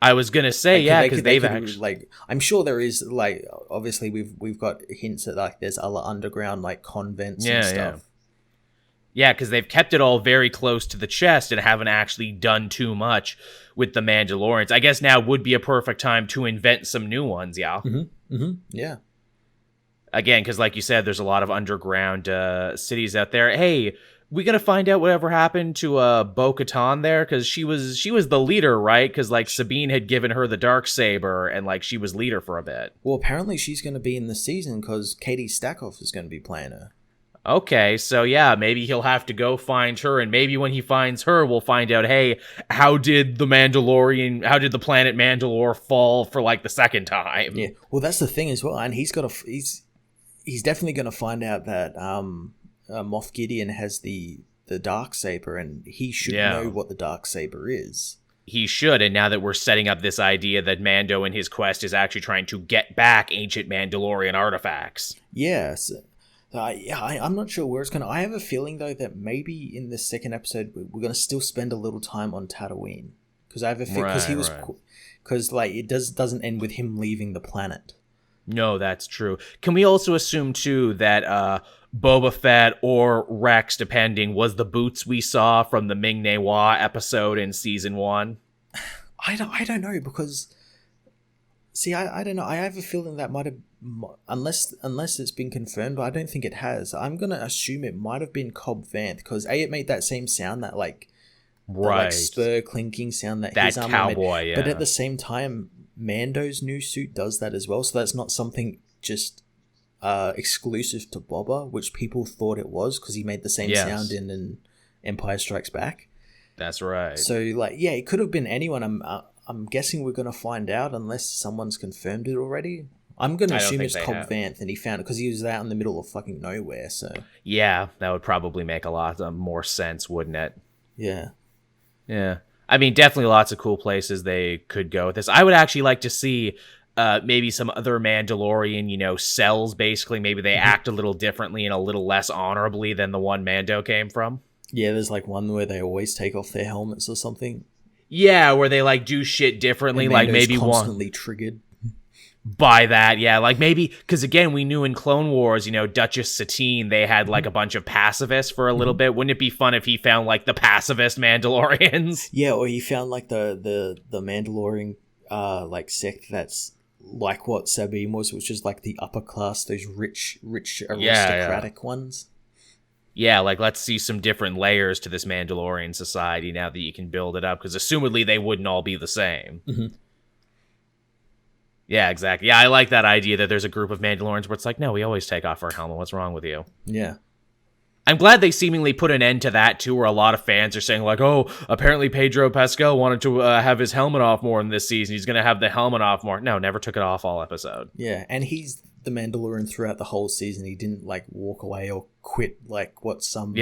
I was gonna say, like, yeah, because they've actually, like, I'm sure there is, like, obviously we've got hints that like there's other underground like convents and stuff. Yeah, because they've kept it all very close to the chest and haven't actually done too much with the Mandalorians. I guess now would be a perfect time to invent some new ones. Yeah. Yeah. Again, because like you said, there's a lot of underground cities out there. Hey, we gonna find out whatever happened to Bo-Katan there? Because she was the leader, right? Because like Sabine had given her the Darksaber, and like she was leader for a bit. Well, apparently she's gonna be in the season because Katie Stackhoff is gonna be playing her. Okay, so yeah, maybe he'll have to go find her, and maybe when he finds her, we'll find out, hey, how did the planet Mandalore fall for like the second time? Yeah, well, that's the thing as well, and he's definitely gonna find out that Moff Gideon has the Darksaber, and he should know what the Darksaber is. He should, and now that we're setting up this idea that Mando in his quest is actually trying to get back ancient Mandalorian artifacts. Yes. I'm not sure where it's going to... I have a feeling, though, that maybe in the second episode, we're going to still spend a little time on Tatooine. Because I have a feeling... Because like, it doesn't end with him leaving the planet. No, that's true. Can we also assume, too, that Boba Fett or Rex, depending, was the boots we saw from the Ming-Na Wah episode in Season 1? I don't know, because... See, I don't know. I have a feeling that might have... Unless it's been confirmed, but I don't think it has. I'm going to assume it might have been Cobb Vanth, because it made that same sound, that like... Right. The, like, spur clinking sound that his armor cowboy, made. yeah. But at the same time, Mando's new suit does that as well, so that's not something just exclusive to Boba, which people thought it was, because he made the same sound in Empire Strikes Back. That's right. So, like, yeah, it could have been anyone. I'm guessing we're going to find out unless someone's confirmed it already. I'm going to assume it's Cobb Vanth, and he found it because he was out in the middle of fucking nowhere, so... Yeah, that would probably make a lot more sense, wouldn't it? Yeah. Yeah. I mean, definitely lots of cool places they could go with this. I would actually like to see maybe some other Mandalorian, cells, basically. Maybe they act a little differently and a little less honorably than the one Mando came from. Yeah, there's like one where they always take off their helmets or something. Yeah, where they like do shit differently, like maybe constantly triggered by that. Yeah, like maybe because again, we knew in Clone Wars, Duchess Satine, they had like a bunch of pacifists for a little bit. Wouldn't it be fun if he found like the pacifist Mandalorians? Yeah, or he found like the Mandalorian like sect that's like what Sabine was, which is like the upper class, those rich aristocratic ones. Yeah, like let's see some different layers to this Mandalorian society now that you can build it up, because assumedly they wouldn't all be the same. Mm-hmm. Yeah, exactly. Yeah, I like that idea that there's a group of Mandalorians where it's like, no, we always take off our helmet. What's wrong with you? Yeah. I'm glad they seemingly put an end to that, too, where a lot of fans are saying, like, oh, apparently Pedro Pascal wanted to have his helmet off more in this season. He's going to have the helmet off more. No, never took it off all episode. Yeah, and he's the Mandalorian throughout the whole season. He didn't, like, walk away or quit, like, what some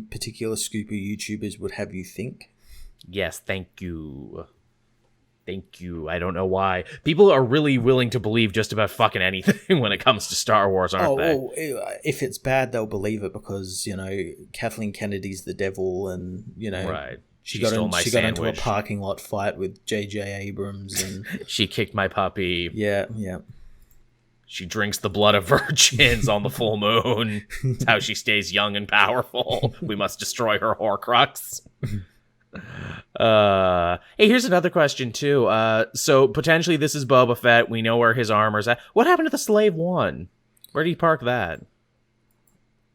particular scooper YouTubers would have you think. Yes, thank you. Thank you. I don't know why. People are really willing to believe just about fucking anything when it comes to Star Wars, aren't they? Well, if it's bad, they'll believe it because, Kathleen Kennedy's the devil and, Right. She got into a parking lot fight with J.J. Abrams and... She kicked my puppy. Yeah. She drinks the blood of virgins on the full moon. That's how she stays young and powerful. We must destroy her Horcrux. Hey, here's another question too. So potentially this is Boba Fett. We know where his armor's at. What happened to the Slave One? Where did he park that?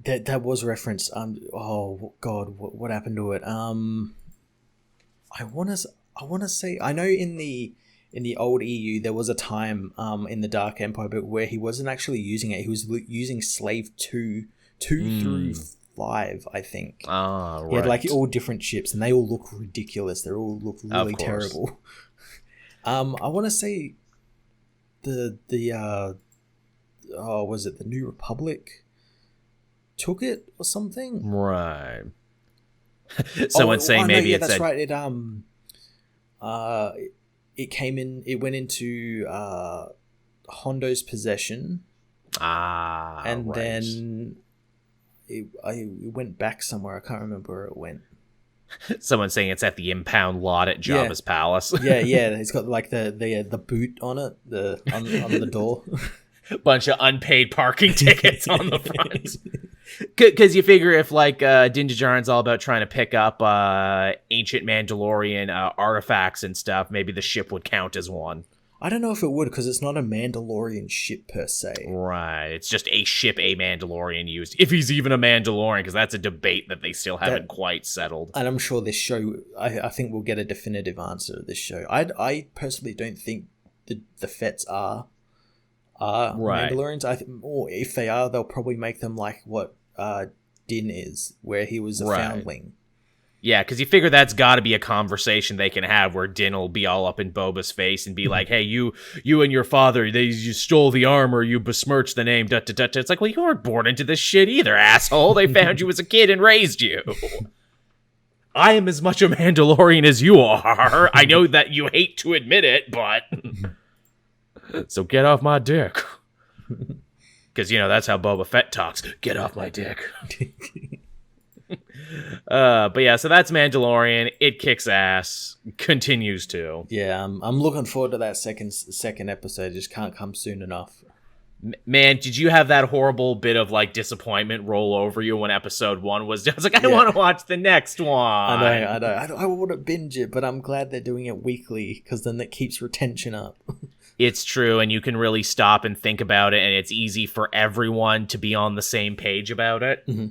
That was referenced. Oh God, what happened to it? I wanna say I know in the old EU there was a time in the Dark Empire, but where he wasn't actually using it. He was using Slave 2 through 5, I think. Right. He had like all different ships, and they all look ridiculous. They all look really terrible. I want to say was it the New Republic took it or something? Right. Someone's saying maybe it's that's right. It came in. It went into Hondo's possession. And then. It went back somewhere. I can't remember where it went. Someone's saying it's at the impound lot at Jabba's palace. yeah. It's got like the boot on it, on the door. Bunch of unpaid parking tickets on the front. Because you figure if like Din Djarin's all about trying to pick up ancient Mandalorian artifacts and stuff, maybe the ship would count as one. I don't know if it would, because it's not a Mandalorian ship per se. Right. It's just a ship a Mandalorian used. If he's even a Mandalorian, because that's a debate that they still haven't quite settled. And I'm sure this show, I think we'll get a definitive answer to this show. I personally don't think the Fets are Mandalorians. Or if they are, they'll probably make them like what Din is, where he was a foundling. Yeah, because you figure that's got to be a conversation they can have where Din will be all up in Boba's face and be like, hey, you and your father, you stole the armor, you besmirched the name, It's like, well, you weren't born into this shit either, asshole. They found you as a kid and raised you. I am as much a Mandalorian as you are. I know that you hate to admit it, but... So get off my dick. Because, that's how Boba Fett talks. Get off my dick. But yeah, so that's Mandalorian. It kicks ass. Continues to. Yeah, I'm looking forward to that second episode. It just can't come soon enough. Man, did you have that horrible bit of like disappointment roll over you when episode 1 was? I was like, I want to watch the next one. I know. I want to binge it, but I'm glad they're doing it weekly because then that keeps retention up. It's true, and you can really stop and think about it, and it's easy for everyone to be on the same page about it. Mm-hmm.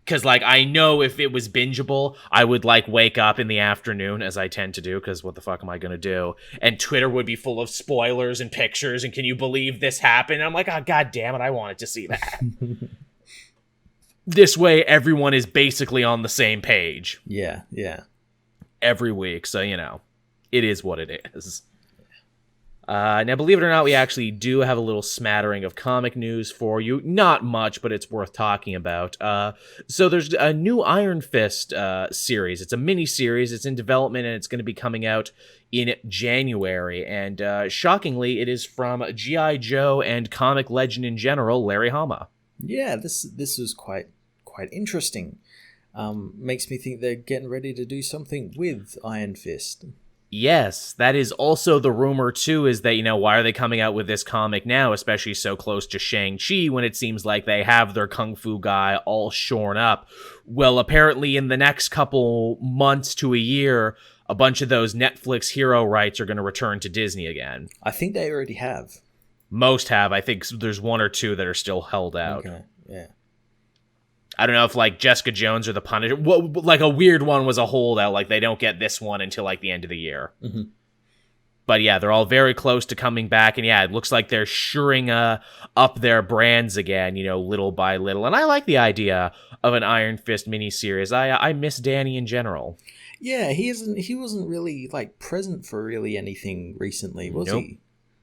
Because, like, I know if it was bingeable, I would, like, wake up in the afternoon, as I tend to do, because what the fuck am I going to do? And Twitter would be full of spoilers and pictures, and can you believe this happened? And I'm like, oh, god damn it, I wanted to see that. This way, everyone is basically on the same page. Yeah. Every week, so, it is what it is. Now, believe it or not, we actually do have a little smattering of comic news for you. Not much, but it's worth talking about. So there's a new Iron Fist series. It's a mini-series. It's in development, and it's going to be coming out in January. And shockingly, it is from G.I. Joe and comic legend in general, Larry Hama. Yeah, this was quite interesting. Makes me think they're getting ready to do something with Iron Fist. Yes, that is also the rumor, too, is that, why are they coming out with this comic now, especially so close to Shang-Chi, when it seems like they have their Kung Fu guy all shorn up? Well, apparently in the next couple months to a year, a bunch of those Netflix hero rights are going to return to Disney again. I think they already have. Most have. I think there's 1 or 2 that are still held out. Okay, yeah. I don't know if, like, Jessica Jones or The Punisher... like, a weird one was a holdout. Like, they don't get this one until, like, the end of the year. Mm-hmm. But yeah, they're all very close to coming back, and yeah, it looks like they're shoring up their brands again, little by little. And I like the idea of an Iron Fist miniseries. I miss Danny in general. Yeah, he wasn't really like present for really anything recently, was he?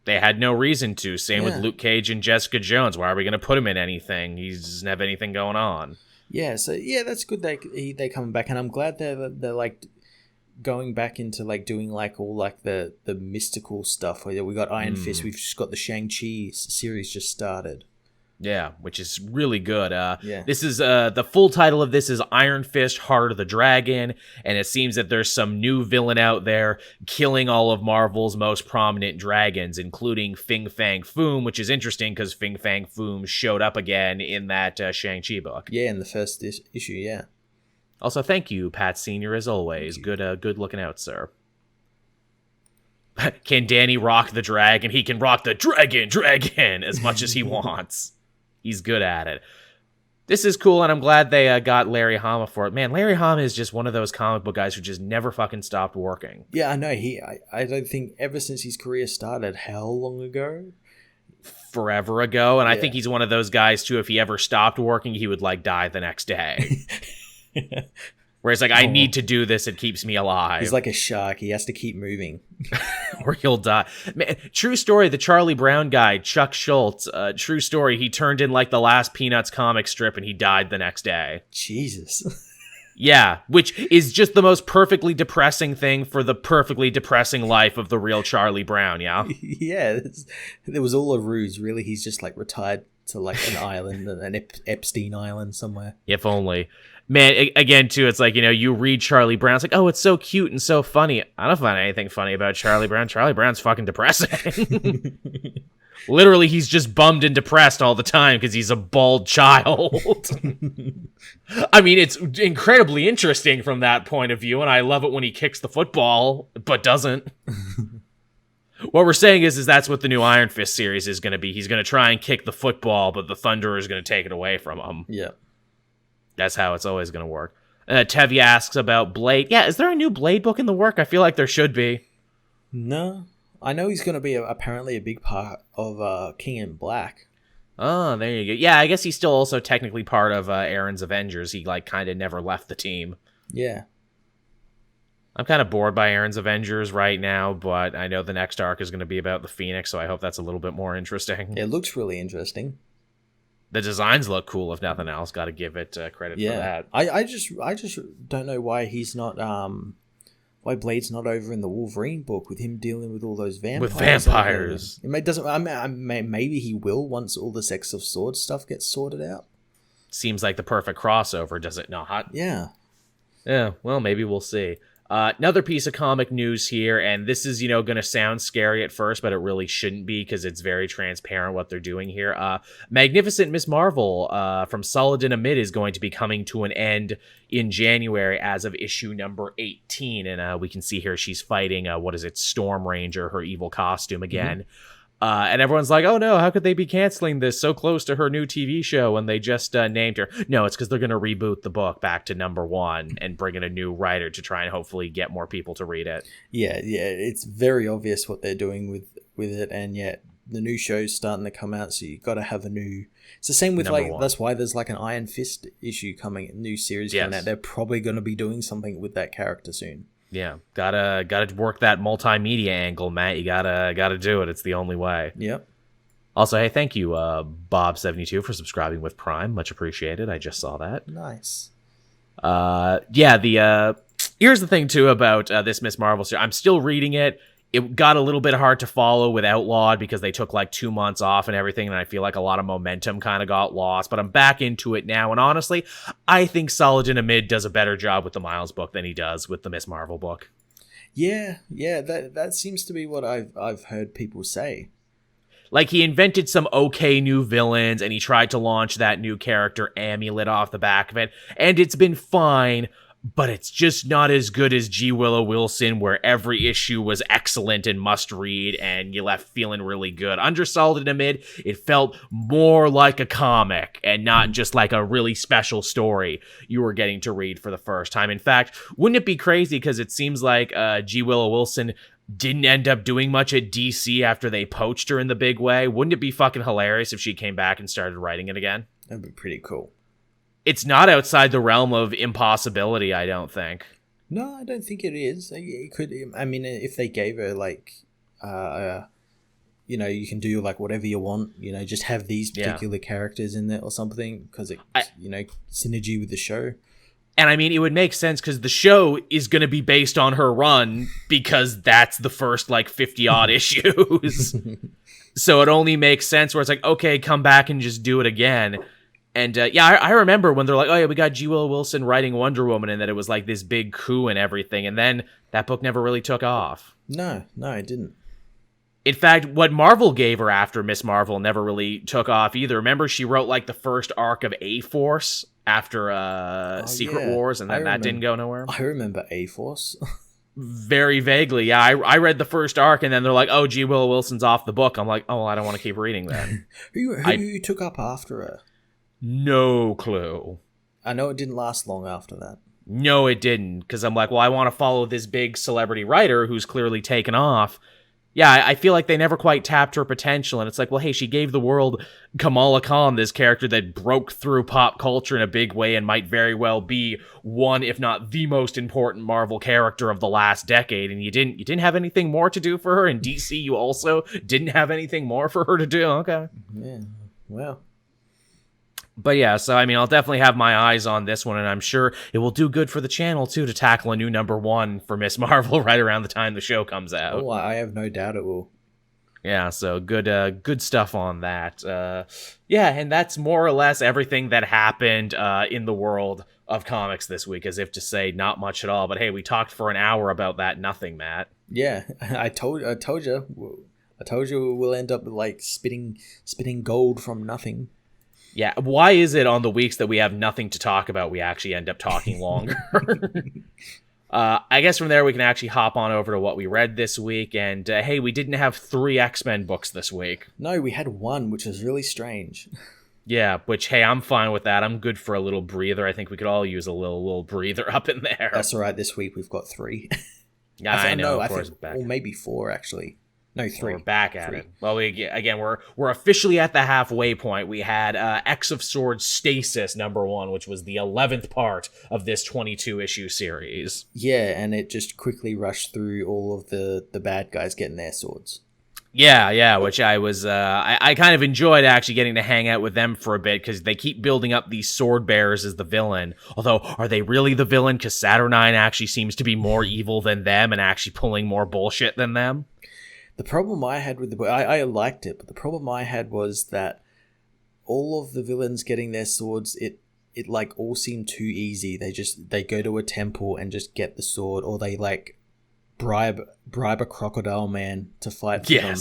They had no reason to. Same with Luke Cage and Jessica Jones. Why are we going to put him in anything? He doesn't have anything going on. Yeah, so that's good. They coming back, and I'm glad they're like going back into like doing like all like the mystical stuff. Where we got Iron Fist, we've just got the Shang-Chi series just started. Yeah, which is really good. This is the full title of this is Iron Fist: Heart of the Dragon, and it seems that there's some new villain out there killing all of Marvel's most prominent dragons, including Fin Fang Foom, which is interesting because Fin Fang Foom showed up again in that Shang-Chi book. Yeah, in the first issue. Yeah. Also, thank you, Pat Senior, as always. Good looking out, sir. Can Danny rock the dragon? He can rock the dragon as much as he wants. He's good at it. This is cool, and I'm glad they got Larry Hama for it. Man, Larry Hama is just one of those comic book guys who just never fucking stopped working. Yeah, I know. I don't think ever since his career started, how long ago? Forever ago, and I think he's one of those guys, too, if he ever stopped working, he would, like, die the next day. Whereas, like, I need to do this, it keeps me alive. He's like a shark. He has to keep moving. Or he'll die. Man, true story, the Charlie Brown guy, Chuck Schultz, true story, he turned in, like, the last Peanuts comic strip, and he died the next day. Jesus. Yeah, which is just the most perfectly depressing thing for the perfectly depressing life of the real Charlie Brown, yeah? Yeah, there was all a ruse, really. He's just, like, retired to, like, an island, an Epstein Island somewhere. If only. Man, again, too, it's like, you read Charlie Brown, it's like, oh, it's so cute and so funny. I don't find anything funny about Charlie Brown. Charlie Brown's fucking depressing. Literally, he's just bummed and depressed all the time because he's a bald child. I mean, it's incredibly interesting from that point of view, and I love it when he kicks the football, but doesn't. What we're saying is that's what the new Iron Fist series is going to be. He's going to try and kick the football, but the Thunderer is going to take it away from him. Yeah. That's how it's always going to work. Tevye asks about Blade. Yeah, is there a new Blade book in the work? I feel like there should be. No. I know he's going to be apparently a big part of King in Black. Oh, there you go. Yeah, I guess he's still also technically part of Aaron's Avengers. He, like, kind of never left the team. Yeah. I'm kind of bored by Aaron's Avengers right now, but I know the next arc is going to be about the Phoenix, so I hope that's a little bit more interesting. It looks really interesting. The designs look cool, if nothing else. Got to give it credit for that. I just don't know why he's not why Blade's not over in the Wolverine book with him dealing with all those vampires. With vampires. Maybe he will once all the Sex of Swords stuff gets sorted out. Seems like the perfect crossover, does it not? Yeah. Yeah, well, maybe we'll see. Another piece of comic news here, and this is, going to sound scary at first, but it really shouldn't be because it's very transparent what they're doing here. Magnificent Miss Marvel from Saladin Amid is going to be coming to an end in January as of issue number 18, and we can see here she's fighting, Storm Ranger, her evil costume again. Mm-hmm. And everyone's like, oh no, how could they be canceling this so close to her new TV show when they just named her? No, it's because they're going to reboot the book back to number 1 and bring in a new writer to try and hopefully get more people to read it. Yeah, it's very obvious what they're doing with it, and yet the new show's starting to come out, so you got to have a new... It's the same with number 1. That's why there's like an Iron Fist issue coming, new series coming out. They're probably going to be doing something with that character soon. Yeah, gotta work that multimedia angle, Matt. You gotta do it. It's the only way. Yep. Also, hey, thank you, Bob72, for subscribing with Prime. Much appreciated. I just saw that. Nice. Here's the thing too about this Miss Marvel series. I'm still reading it. It got a little bit hard to follow with Outlawed because they took like 2 months off and everything, and I feel like a lot of momentum kind of got lost, but I'm back into it now, and honestly, I think Saladin Amid does a better job with the Miles book than he does with the Miss Marvel book. Yeah, that seems to be what I've heard people say. Like, he invented some okay new villains, and he tried to launch that new character Amulet off the back of it, and it's been fine, but it's just not as good as G. Willow Wilson, where every issue was excellent and must read, and you left feeling really good. Under Solid and Amid, it felt more like a comic and not just like a really special story you were getting to read for the first time. In fact, wouldn't it be crazy, because it seems like G. Willow Wilson didn't end up doing much at DC after they poached her in the big way? Wouldn't it be fucking hilarious if she came back and started writing it again? That'd be pretty cool. It's not outside the realm of impossibility, I don't think. No, I don't think it is. It could. I mean, if they gave her like, you can do like whatever you want. Just have these particular characters in there or something, because it, synergy with the show. And I mean, it would make sense because the show is going to be based on her run, because that's the first like 50 odd issues. So it only makes sense where it's like, okay, come back and just do it again. And I remember when they're like, oh yeah, we got G. Willow Wilson writing Wonder Woman, and that it was like this big coup and everything. And then that book never really took off. No, it didn't. In fact, what Marvel gave her after Miss Marvel never really took off either. Remember, she wrote like the first arc of A-Force after Secret Wars, and then that didn't go nowhere. I remember A-Force. Very vaguely, yeah. I read the first arc, and then they're like, oh, G. Willow Wilson's off the book. I'm like, oh, well, I don't want to keep reading that. Who took up after her? No clue. I know it didn't last long after that. No, it didn't, because I'm like, well, I want to follow this big celebrity writer who's clearly taken off. Yeah, I feel like they never quite tapped her potential, and it's like, well, hey, she gave the world Kamala Khan, this character that broke through pop culture in a big way and might very well be one, if not the most important Marvel character of the last decade, and you didn't have anything more to do for her. In DC, you also didn't have anything more for her to do. Okay. Yeah, well. But yeah, so I mean, I'll definitely have my eyes on this one, and I'm sure it will do good for the channel, too, to tackle a new #1 for Miss Marvel right around the time the show comes out. Oh, I have no doubt it will. Yeah, so good stuff on that. Yeah, and that's more or less everything that happened in the world of comics this week, as if to say not much at all. But hey, we talked for an hour about that nothing, Matt. Yeah, I told you. I told you we'll end up like spitting gold from nothing. Yeah, why is it on the weeks that we have nothing to talk about, we actually end up talking longer? I guess from there we can actually hop on over to what we read this week. And hey, we didn't have 3 X-Men books this week. No, we had 1, which was really strange. Yeah, which, hey, I'm fine with that. I'm good for a little breather. I think we could all use a little breather up in there. That's all right. This week we've got 3. Yeah, I know. Of course, or maybe 4 actually. No, 3. We're back at it. Well, we're officially at the halfway point. We had X of Swords Stasis #1, which was the 11th part of this 22-issue series. Yeah, and it just quickly rushed through all of the bad guys getting their swords. Yeah, which I was, I kind of enjoyed actually getting to hang out with them for a bit, because they keep building up these sword bearers as the villain. Although, are they really the villain? Because Saturnine actually seems to be more evil than them and actually pulling more bullshit than them. The problem I had with the book, I liked it, but the problem I had was that all of the villains getting their swords, it like all seemed too easy. They go to a temple and just get the sword, or they like bribe a crocodile man to fight for them,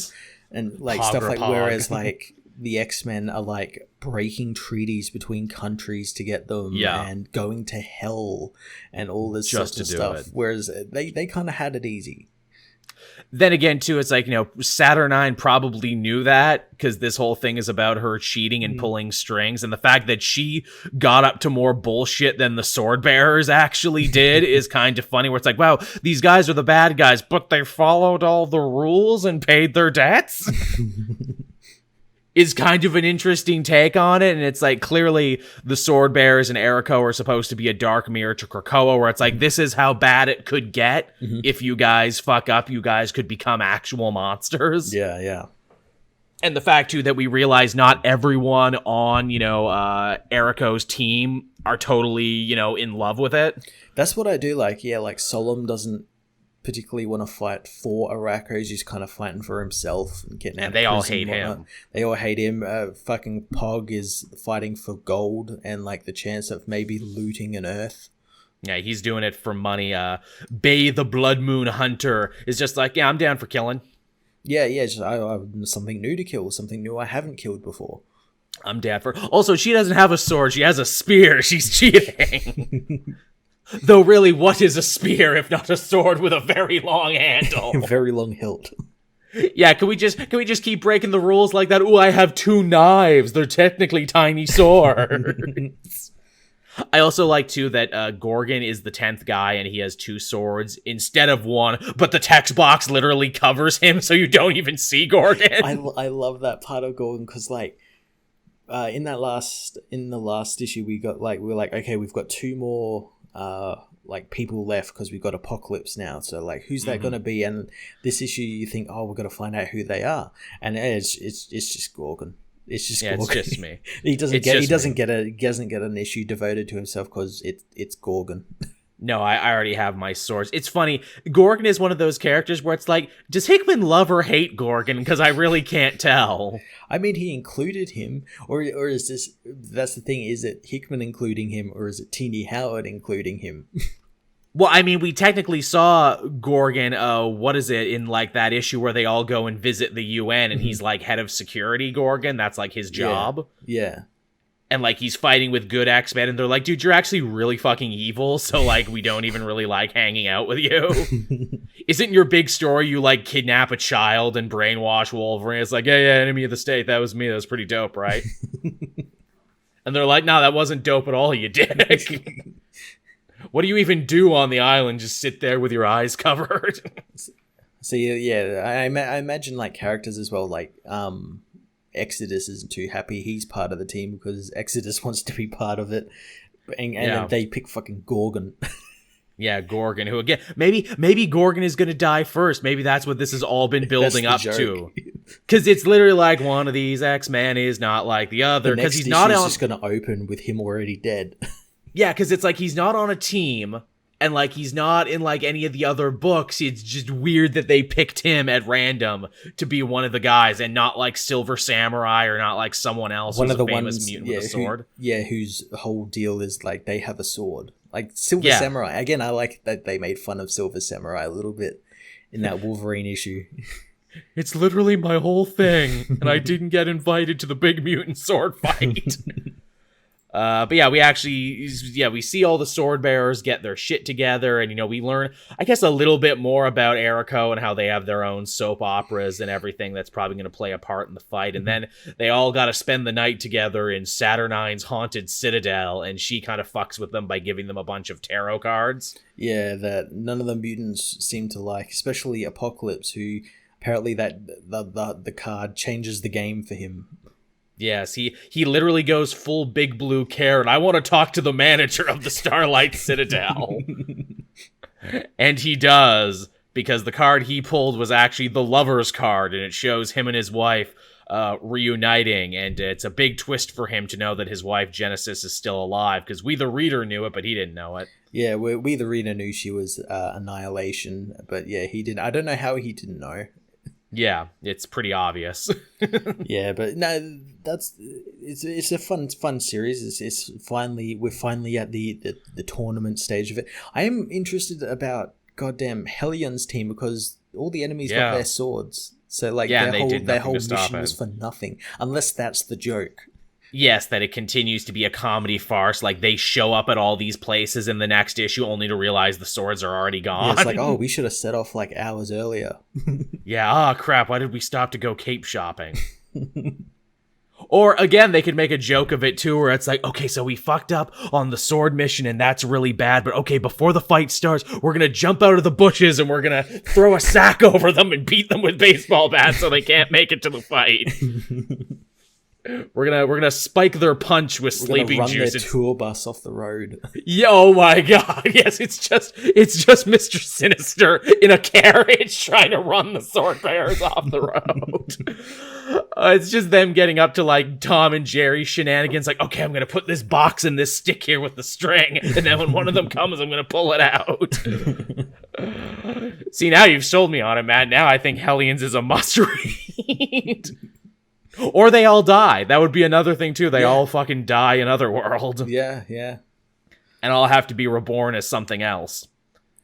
and like stuff like. Whereas like the X-Men are like breaking treaties between countries to get them, and going to hell and all this sort of stuff. Whereas they kind of had it easy. Then again, too, it's like, Saturnine probably knew that, because this whole thing is about her cheating and pulling strings, and the fact that she got up to more bullshit than the sword bearers actually did is kind of funny, where it's like, wow, these guys are the bad guys, but they followed all the rules and paid their debts? Is kind of an interesting take on it, and it's like, clearly the sword bearers and Eriko are supposed to be a dark mirror to Krakoa, where it's like, this is how bad it could get. If you guys fuck up, you guys could become actual monsters. Yeah. And the fact, too, that we realize not everyone on, Eriko's team are totally, in love with it. That's what I do like. Yeah, like Solom doesn't particularly want to fight for Arako. He's just kind of fighting for himself and getting out. And they all hate him. They all hate him. Fucking Pog is fighting for gold and like the chance of maybe looting an Earth. Yeah, he's doing it for money. Bay the Blood Moon Hunter is just like, yeah, I'm down for killing. Yeah, just I something new to kill, something new I haven't killed before. I'm down for. Also, she doesn't have a sword; she has a spear. She's cheating. Though really, what is a spear if not a sword with a very long handle? Very long hilt. Yeah, can we just keep breaking the rules like that? Ooh, I have 2 knives. They're technically tiny swords. I also like, too, that Gorgon is the 10th guy and he has 2 swords instead of 1, but the text box literally covers him so you don't even see Gorgon. I love that part of Gorgon because, like, in the last issue, we were like, okay, we've got 2 more like people left because we've got Apocalypse now. So like, who's that going to be? And this issue, you think, oh, we're going to find out who they are, and it's just Gorgon. It's just Gorgon. It's just me. he doesn't get an issue devoted to himself because it's Gorgon. No, I already have my source. It's funny. Gorgon is one of those characters where it's like, does Hickman love or hate Gorgon? Because I really can't tell. I mean, he included him, or is this? That's the thing. Is it Hickman including him, or is it Teenie Howard including him? Well, I mean, we technically saw Gorgon, what is it, in, like, that issue where they all go and visit the UN, and he's, like, head of security Gorgon. That's, like, his job. Yeah. And, like, he's fighting with good X-Men, and they're like, dude, you're actually really fucking evil, so, like, we don't even really like hanging out with you. Isn't your big story you, like, kidnap a child and brainwash Wolverine? It's like, yeah, enemy of the state, that was me, that was pretty dope, right? And they're like, no, that wasn't dope at all, you dick. What do you even do on the island? Just sit there with your eyes covered? So, yeah, I imagine, like, characters as well, like, Exodus isn't too happy he's part of the team because Exodus wants to be part of it, and they pick fucking Gorgon. Yeah, Gorgon, who again, maybe Gorgon is gonna die first. Maybe that's what this has all been building up to. Because it's literally like one of these X-Men is not like the other. Because he's not just gonna open with him already dead. Yeah, because it's like he's not on a team. And, like, he's not in, like, any of the other books. It's just weird that they picked him at random to be one of the guys and not, like, Silver Samurai or not, like, someone else one who's of the a famous ones, mutant with a sword. Whose whole deal is, like, they have a sword. Like, Silver Samurai. Again, I like that they made fun of Silver Samurai a little bit in that Wolverine issue. It's literally my whole thing, and I didn't get invited to the big mutant sword fight. But yeah, we see all the sword bearers get their shit together, and, you know, we learn, I guess, a little bit more about Erico and how they have their own soap operas and everything that's probably going to play a part in the fight. And then they all got to spend the night together in Saturnine's haunted citadel, and she kind of fucks with them by giving them a bunch of tarot cards. Yeah, that none of the mutants seem to like, especially Apocalypse, who apparently that the card changes the game for him. Yes, he literally goes full Big Blue Carrot. I want to talk to the manager of the Starlight Citadel. And he does, because the card he pulled was actually the Lover's card, and it shows him and his wife reuniting, and it's a big twist for him to know that his wife Genesis is still alive, because we the reader knew it, but he didn't know it. Yeah, we the reader knew she was Annihilation, but yeah, he didn't. I don't know how he didn't know. Yeah, it's pretty obvious. Yeah, but no, it's a fun series. We're finally at the tournament stage of it. I am interested about goddamn Hellion's team because all the enemies got their swords. So like their whole mission was for nothing, unless that's the joke. Yes, that it continues to be a comedy farce. Like, they show up at all these places in the next issue only to realize the swords are already gone. Yeah, it's like, oh, we should have set off, like, hours earlier. Yeah, crap, why did we stop to go cape shopping? Or, again, they could make a joke of it, too, where it's like, okay, so we fucked up on the sword mission, and that's really bad, but okay, before the fight starts, we're gonna jump out of the bushes, and we're gonna throw a sack over them and beat them with baseball bats so they can't make it to the fight. We're gonna spike their punch with sleeping juice. Run their tour bus off the road. Yeah, oh my god! Yes, it's just Mr. Sinister in a carriage trying to run the sword bearers off the road. It's just them getting up to like Tom and Jerry shenanigans. Like, okay, I'm gonna put this box and this stick here with the string, and then when one of them comes, I'm gonna pull it out. See, now you've sold me on it, Matt. Now I think Hellions is a must read. Or they all die. That would be another thing, too. They all fucking die in Otherworld. Yeah. And all have to be reborn as something else.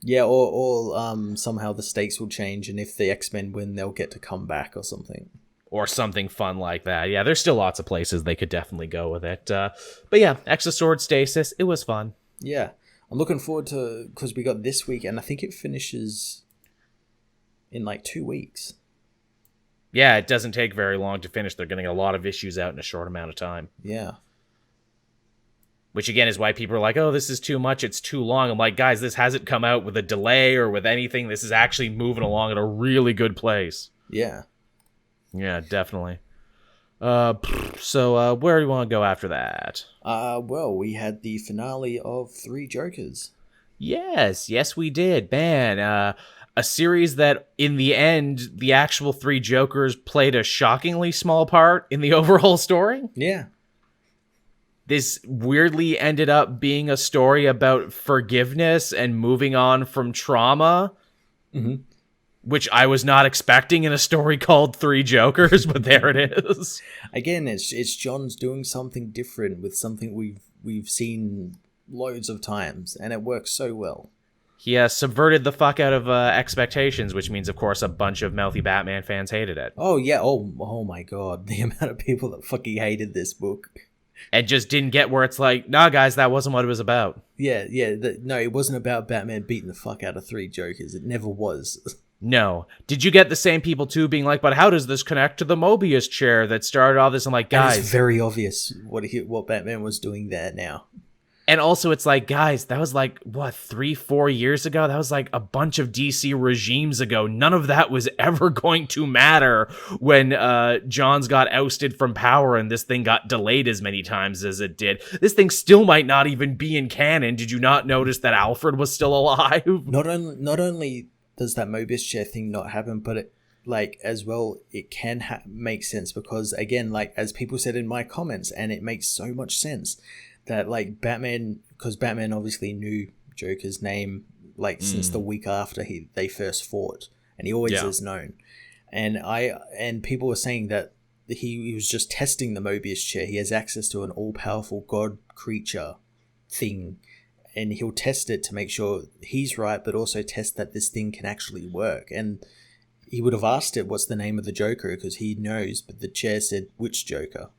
Yeah, or somehow the stakes will change, and if the X-Men win, they'll get to come back or something. Or something fun like that. Yeah, there's still lots of places they could definitely go with it. But yeah, Exosword Stasis, it was fun. Yeah. I'm looking forward to, because we got this week, and I think it finishes in like 2 weeks. Yeah, it doesn't take very long to finish. They're getting a lot of issues out in a short amount of time. Yeah. Which, again, is why people are like, oh, this is too much, it's too long. I'm like, guys, this hasn't come out with a delay or with anything. This is actually moving along at a really good place. Yeah. Yeah, definitely. So where do you want to go after that? Well, we had the finale of Three Jokers. Yes, we did. Man, a series that, in the end, the actual Three Jokers played a shockingly small part in the overall story. Yeah. This weirdly ended up being a story about forgiveness and moving on from trauma, which I was not expecting in a story called Three Jokers, but there it is. Again, it's John's doing something different with something we've seen loads of times, and it works so well. He subverted the fuck out of expectations, which means, of course, a bunch of Mouthy Batman fans hated it. Oh, yeah. Oh my god. The amount of people that fucking hated this book. And just didn't get where it's like, nah, guys, that wasn't what it was about. Yeah. No, it wasn't about Batman beating the fuck out of Three Jokers. It never was. No. Did you get the same people, too, being like, but how does this connect to the Mobius chair that started all this? I'm like, guys. And it's very obvious what Batman was doing there now. And also, it's like, guys, that was like, what, 3-4 years ago? That was like a bunch of DC regimes ago. None of that was ever going to matter when Johns got ousted from power and this thing got delayed as many times as it did. This thing still might not even be in canon. Did you not notice that Alfred was still alive? Not only does that Mobius chair thing not happen, but it, like, as well, it can make sense because, again, like, as people said in my comments, and it makes so much sense, that, like, Batman, because Batman obviously knew Joker's name, like, since the week after they first fought, and he always has known. And people were saying that he was just testing the Mobius chair. He has access to an all-powerful god creature thing, and he'll test it to make sure he's right, but also test that this thing can actually work. And he would have asked it, what's the name of the Joker, because he knows, but the chair said, which Joker?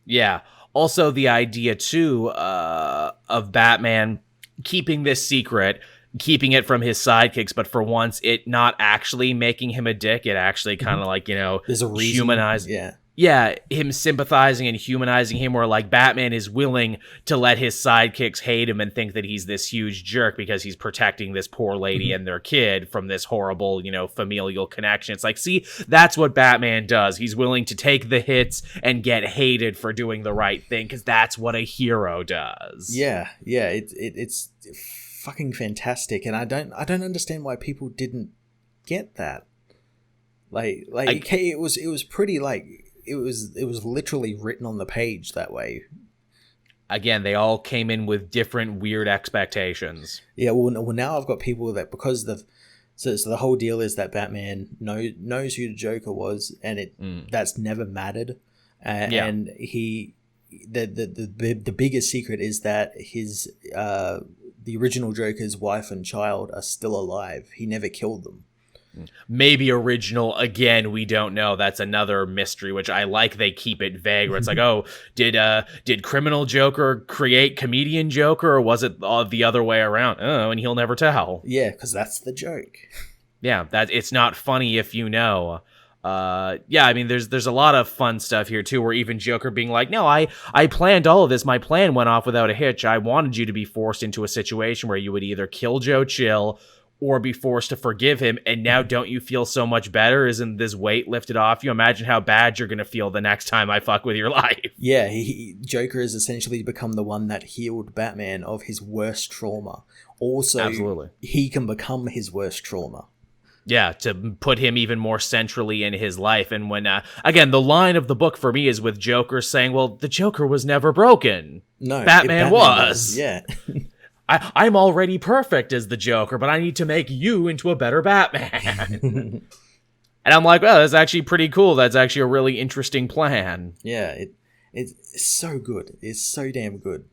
Yeah. Also, the idea, too, of Batman keeping this secret, keeping it from his sidekicks, but for once, it not actually making him a dick. It actually kind of like, there's a reason. Humanizing. Yeah, him sympathizing and humanizing him, where like Batman is willing to let his sidekicks hate him and think that he's this huge jerk because he's protecting this poor lady and their kid from this horrible, familial connection. It's like, see, that's what Batman does. He's willing to take the hits and get hated for doing the right thing because that's what a hero does. Yeah, it's fucking fantastic, and I don't understand why people didn't get that. It was pretty like. It was literally written on the page that way. Again, they all came in with different weird expectations. Yeah, well now I've got people that, because so the whole deal is that Batman knows who the Joker was, and that's never mattered. And the biggest secret is that his the original Joker's wife and child are still alive. He never killed them. Maybe original, again, we don't know. That's another mystery, which I like. They keep it vague, where it's like, oh, did criminal Joker create comedian Joker, or was it the other way around? Oh, and he'll never tell. Yeah, because that's the joke. Yeah, that it's not funny if you know. I mean, there's a lot of fun stuff here too, where even Joker being like, no, I planned all of this. My plan went off without a hitch. I wanted you to be forced into a situation where you would either kill Joe Chill or be forced to forgive him, and now don't you feel so much better? Isn't this weight lifted off you? Imagine how bad you're going to feel the next time I fuck with your life. Yeah, Joker has essentially become the one that healed Batman of his worst trauma. Also, absolutely, he can become his worst trauma. Yeah, to put him even more centrally in his life. And when, again, the line of the book for me is with Joker saying, well, the Joker was never broken. No, Batman was. Yeah. I'm already perfect as the Joker, but I need to make you into a better Batman. And I'm like, well, that's actually pretty cool. That's actually a really interesting plan. Yeah, it's so good. It's so damn good.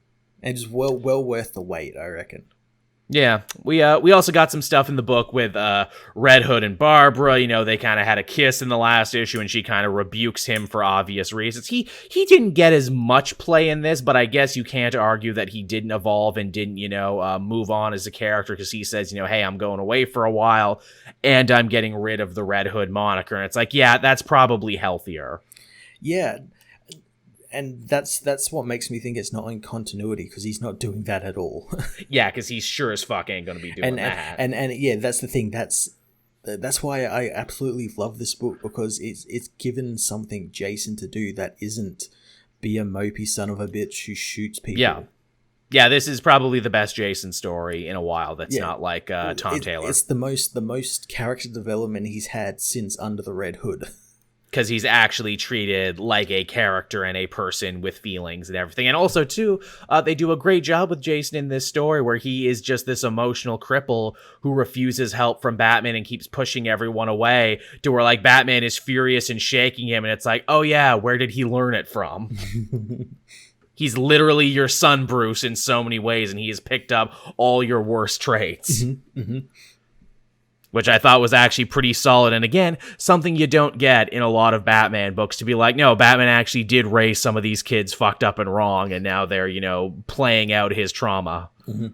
And just well worth the wait, I reckon. Yeah, we also got some stuff in the book with Red Hood and Barbara. You know, they kind of had a kiss in the last issue, and she kind of rebukes him for obvious reasons. He didn't get as much play in this, but I guess you can't argue that he didn't evolve and didn't, move on as a character, because he says, hey, I'm going away for a while, and I'm getting rid of the Red Hood moniker. And it's like, yeah, that's probably healthier. Yeah. And that's what makes me think it's not in continuity, because he's not doing that at all. Yeah, because he sure as fuck ain't going to be doing that. And yeah, that's the thing. That's why I absolutely love this book, because it's given something Jason to do that isn't be a mopey son of a bitch who shoots people. Yeah, this is probably the best Jason story in a while. That's not like Tom Taylor. It's the most character development he's had since Under the Red Hood. Because he's actually treated like a character and a person with feelings and everything. And also, too, they do a great job with Jason in this story, where he is just this emotional cripple who refuses help from Batman and keeps pushing everyone away, to where, like, Batman is furious and shaking him, and it's like, oh yeah, where did he learn it from? He's literally your son, Bruce, in so many ways, and he has picked up all your worst traits. Mm-hmm, mm-hmm. Which I thought was actually pretty solid. And again, something you don't get in a lot of Batman books, to be like, no, Batman actually did raise some of these kids fucked up and wrong, and now they're, playing out his trauma. Mm-hmm.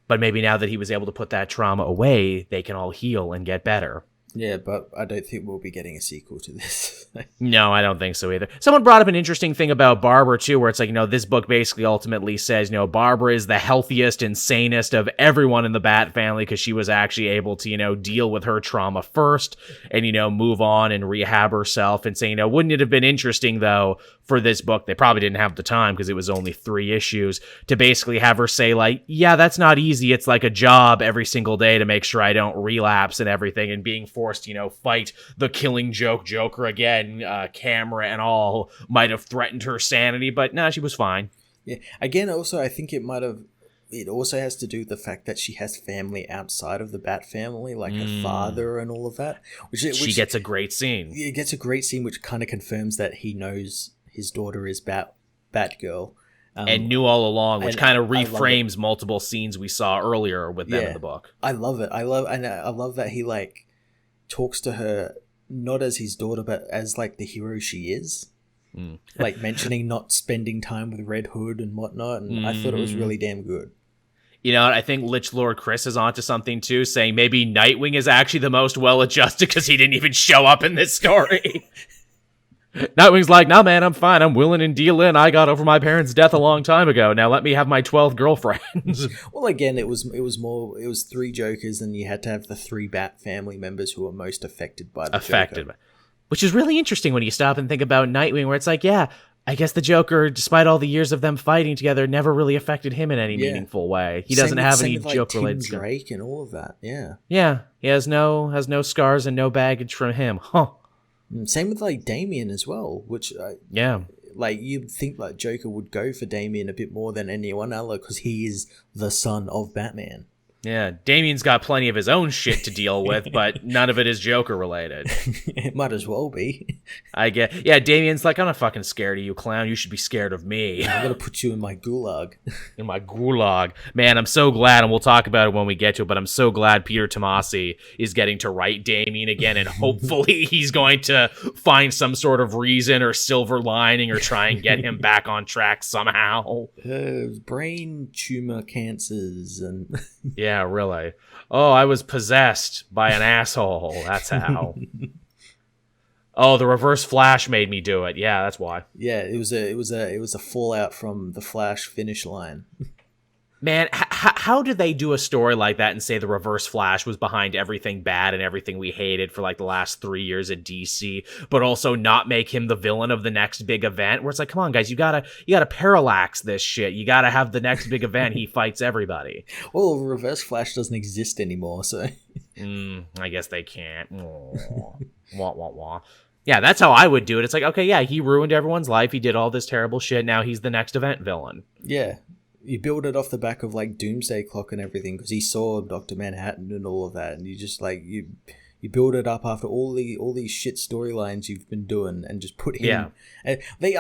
But maybe now that he was able to put that trauma away, they can all heal and get better. Yeah, but I don't think we'll be getting a sequel to this. No, I don't think so either. Someone brought up an interesting thing about Barbara, too, where it's like, this book basically ultimately says, Barbara is the healthiest and sanest of everyone in the Bat family, because she was actually able to, deal with her trauma first and, move on and rehab herself, and say, wouldn't it have been interesting, though, for this book, they probably didn't have the time because it was only 3 issues, to basically have her say, like, yeah, that's not easy. It's like a job every single day to make sure I don't relapse and everything, and being forced, fight the Killing Joke Joker again, camera and all, might have threatened her sanity, but no, she was fine. Yeah. Again, also, I think it also has to do with the fact that she has family outside of the Bat family, like her father and all of that. She gets a great scene. It gets a great scene, which kind of confirms that he knows his daughter is Batgirl. And knew all along, which kind of reframes multiple scenes we saw earlier with them in the book. I love it. I love that he, like, talks to her not as his daughter, but as, like, the hero she is. Like, mentioning not spending time with Red Hood and whatnot, and I thought it was really damn good. I think Lich Lord Chris is onto something too, saying maybe Nightwing is actually the most well-adjusted because he didn't even show up in this story. Nightwing's like, nah, man, I'm fine. I'm willing and dealing. I got over my parents' death a long time ago. Now let me have my 12th girlfriend. Well, again, it was 3 Jokers, and you had to have the 3 Bat family members who were most affected by the Joker. Which is really interesting when you stop and think about Nightwing, where it's like, yeah, I guess the Joker, despite all the years of them fighting together, never really affected him in any meaningful way. He doesn't have any Joker-related stuff. Drake and all of that, yeah. Yeah, he has no scars and no baggage from him. Huh. Same with, like, Damian as well, which like, you'd think like Joker would go for Damian a bit more than anyone else, because he is the son of Batman. Yeah, Damian's got plenty of his own shit to deal with, but none of it is Joker related. It might as well be. I get. Yeah, Damian's like, I'm not fucking scared of you, clown. You should be scared of me. I'm gonna put you in my gulag. In my gulag. Man, I'm so glad, and we'll talk about it when we get to it, but I'm so glad Peter Tomasi is getting to write Damian again, and hopefully he's going to find some sort of reason or silver lining or try and get him back on track somehow. Brain tumor cancers and... Yeah, really. Oh, I was possessed by an asshole. That's how. Oh, the Reverse Flash made me do it. Yeah, that's why. Yeah, it was a fallout from the Flash finish line. Man, how did they do a story like that and say the Reverse Flash was behind everything bad and everything we hated for like the last 3 years at DC, but also not make him the villain of the next big event? Where it's like, come on, guys, you gotta parallax this shit. You gotta have the next big event. He fights everybody. Well, Reverse Flash doesn't exist anymore, so. I guess they can't. Wah, wah, wah. Yeah, that's how I would do it. It's like, okay, yeah, he ruined everyone's life. He did all this terrible shit. Now he's the next event villain. Yeah. You build it off the back of, like, Doomsday Clock and everything, because he saw Dr. Manhattan and all of that, and you just, like, you build it up after all these shit storylines you've been doing, and just put him... Yeah. They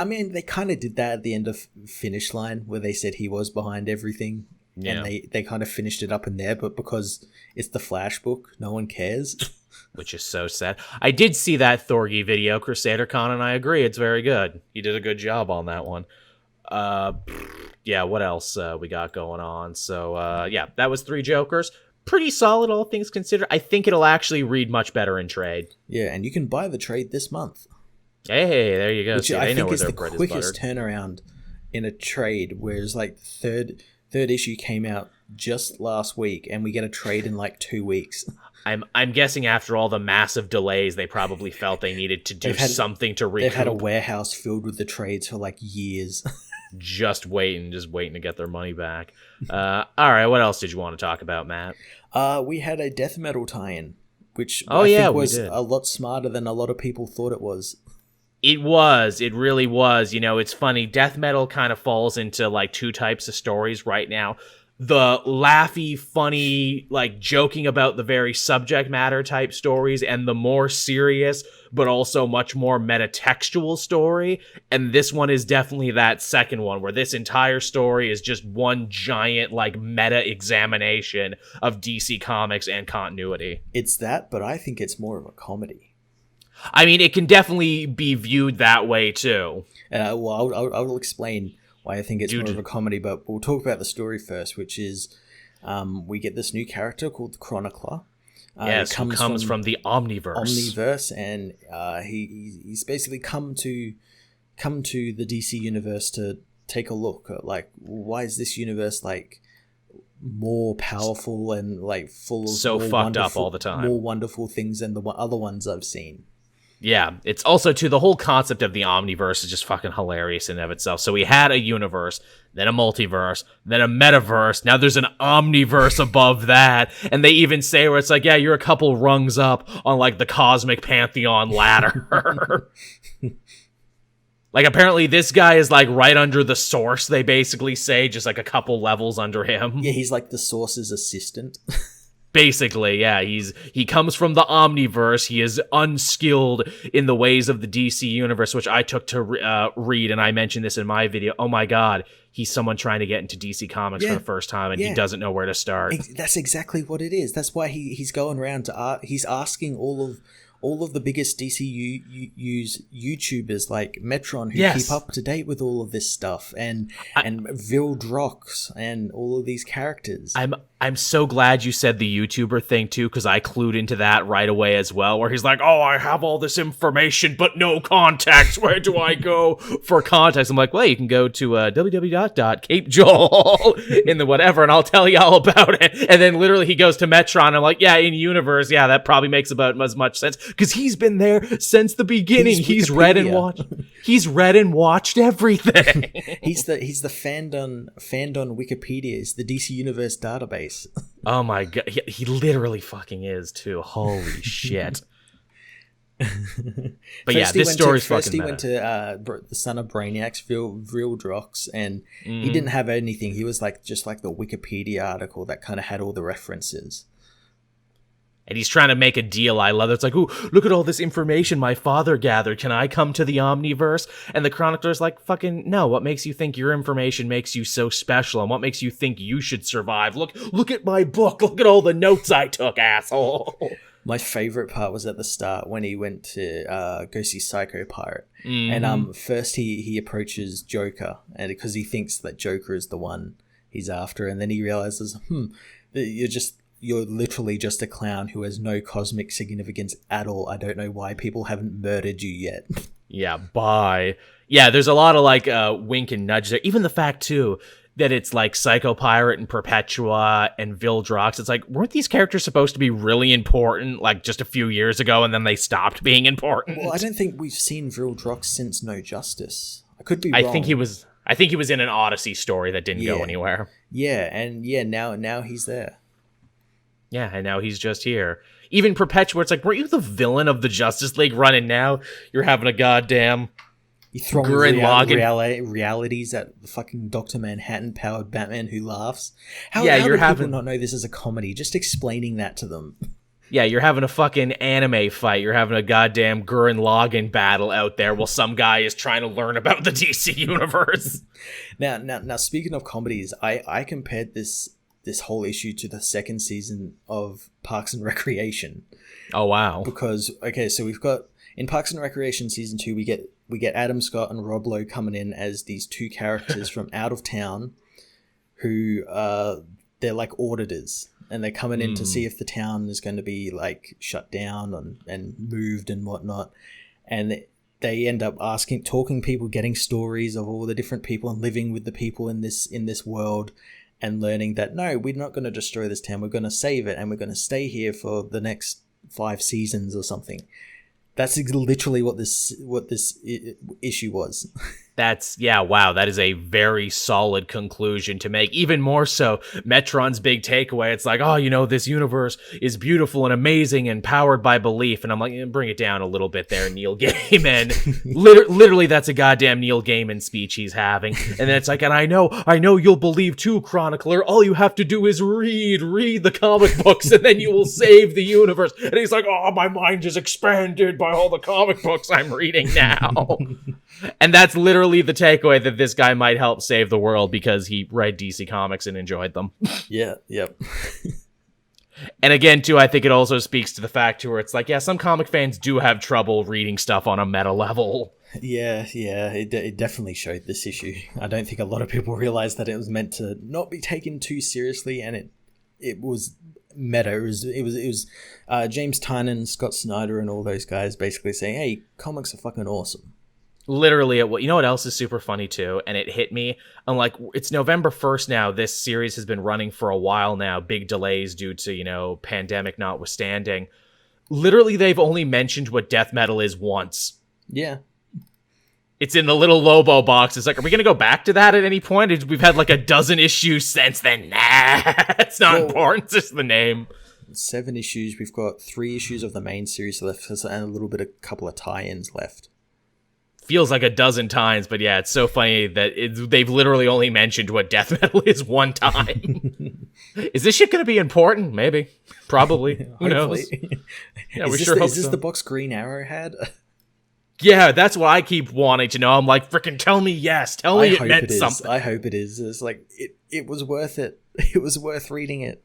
kind of did that at the end of Finish Line, where they said he was behind everything, and they kind of finished it up in there, but because it's the Flash book, no one cares. Which is so sad. I did see that Thorgy video, Crusader Con, and I agree, it's very good. He did a good job on that one. Yeah, what else we got going on? So, yeah, that was 3 Jokers. Pretty solid, all things considered. I think it'll actually read much better in trade. Yeah, and you can buy the trade this month. Hey, there you go. Which I think is the quickest turnaround in a trade, whereas like third issue came out just last week, and we get a trade in like 2 weeks. I'm guessing after all the massive delays, they probably felt they needed to do something to recoup. They've had a warehouse filled with the trades for like years. just waiting to get their money back. All right, what else did you want to talk about, Matt? We had a death metal tie-in, which I think was a lot smarter than a lot of people thought it was. It was. It really was. You know, it's funny. Death metal kind of falls into like 2 types of stories right now. The laughy, funny, like joking about the very subject matter type stories, and the more serious, but also much more metatextual story. And this one is definitely that second one, where this entire story is just one giant, like, meta examination of DC Comics and continuity. It's that, but I think it's more of a comedy. I mean, it can definitely be viewed that way, too. Well, I'll explain why I think it's more of a comedy, but we'll talk about the story first, which is we get this new character called the Chronicler. Yes, who comes from the Omniverse, and he's basically come to the DC universe to take a look at, like, why is this universe like more powerful and like full of so fucked up all the time, more wonderful things than the other ones I've seen. Yeah, it's also, too, the whole concept of the Omniverse is just fucking hilarious in and of itself. So we had a universe, then a multiverse, then a metaverse. Now there's an Omniverse above that. And they even say where it's like, yeah, you're a couple rungs up on, like, the cosmic pantheon ladder. Like, apparently this guy is, like, right under the Source, they basically say, just, like, a couple levels under him. Yeah, he's, like, the Source's assistant. Basically, yeah, he comes from the Omniverse. He is unskilled in the ways of the DC universe, which I took to read, and I mentioned this in my video. Oh my god, he's someone trying to get into DC Comics for the first time, and he doesn't know where to start. That's exactly what it is. That's why he's going around to he's asking all of the biggest DC YouTubers like Metron who keep up to date with all of this stuff, and Vildrox and all of these characters. I'm so glad you said the YouTuber thing too, because I clued into that right away as well, where he's like, oh, I have all this information but no context. Where do I go for context? I'm like, well, you can go to www.capejoel in the whatever, and I'll tell you all about it. And then literally he goes to Metron. I'm like, yeah, in universe, yeah, that probably makes about as much sense, because he's been there since the beginning. He's read and watched. He's read and watched everything. he's the fandom Wikipedia. He's the DC Universe database. Oh my god, he literally fucking is too. Holy shit. But yeah, this story's fucking First he went to the son of Brainiacs, Vildrox, and he didn't have anything. He was like just like the Wikipedia article that kind of had all the references. And he's trying to make a deal. I love it. It's like, ooh, look at all this information my father gathered. Can I come to the Omniverse? And the Chronicler's like, fucking no. What makes you think your information makes you so special? And what makes you think you should survive? Look at my book. Look at all the notes I took, asshole. My favorite part was at the start when he went to go see Psycho Pirate. And first he approaches Joker, and because he thinks that Joker is the one he's after. And then he realizes, you're literally just a clown who has no cosmic significance at all. I don't know why people haven't murdered you yet. Yeah, bye. Yeah, there's a lot of like wink and nudge there. Even the fact too that it's like Psycho Pirate and Perpetua and Vildrox. It's like, weren't these characters supposed to be really important like just a few years ago, and then they stopped being important? Well, I don't think we've seen Vildrox since No Justice. I could be wrong. I think he was in an Odyssey story that didn't go anywhere. Yeah, and now he's there. Yeah, and now he's just here. Even Perpetua, it's like, weren't you the villain of the Justice League run, and now you're having a goddamn you throwing realities at the fucking Dr. Manhattan-powered Batman who laughs? How do people not know this is a comedy? Just explaining that to them. Yeah, you're having a fucking anime fight. You're having a goddamn Gurren Lagann battle out there while some guy is trying to learn about the DC universe. Now, speaking of comedies, I compared this whole issue to the second season of Parks and Recreation. Oh wow! Because so we've got in Parks and Recreation season 2, we get Adam Scott and Rob Lowe coming in as these two characters from out of town, who they're like auditors. And they're coming in to see if the town is going to be like shut down and moved and whatnot. And they end up talking people, getting stories of all the different people and living with the people in this world, and learning that, no, we're not going to destroy this town. We're going to save it, and we're going to stay here for the next 5 seasons or something. That's literally what this issue was. Wow, that is a very solid conclusion to make. Even more so, Metron's big takeaway, it's like, oh, this universe is beautiful and amazing and powered by belief. And I'm like, bring it down a little bit there, Neil Gaiman. Literally, that's a goddamn Neil Gaiman speech he's having. And then it's like, and I know you'll believe too, Chronicler. All you have to do is read the comic books, and then you will save the universe. And he's like, oh, my mind is expanded by all the comic books I'm reading now. And that's literally the takeaway, that this guy might help save the world because he read DC Comics and enjoyed them. Yeah, yep. And again, too, I think it also speaks to the fact where it's like, yeah, some comic fans do have trouble reading stuff on a meta level. Yeah, it definitely showed this issue. I don't think a lot of people realized that it was meant to not be taken too seriously, and it was meta. It was James Tynion, Scott Snyder, and all those guys basically saying, hey, comics are fucking awesome. Literally, you know what else is super funny too? And it hit me. I'm like, it's November 1st now. This series has been running for a while now. Big delays due to, pandemic notwithstanding. Literally, they've only mentioned what death metal is once. Yeah. It's in the little Lobo box. It's like, are we going to go back to that at any point? We've had like a dozen issues since then. Nah, it's not important. It's just the name. 7 issues. We've got 3 issues of the main series left, and a couple of tie-ins left. Feels like a dozen times, but yeah, it's so funny that they've literally only mentioned what death metal is one time. Is this shit going to be important? Maybe. Probably. Who knows? Yeah, is this the box Green Arrow had? Yeah, that's what I keep wanting to know. I'm like, freaking tell me yes. Tell me it meant something. I hope it is. It's like, it was worth it. It was worth reading it.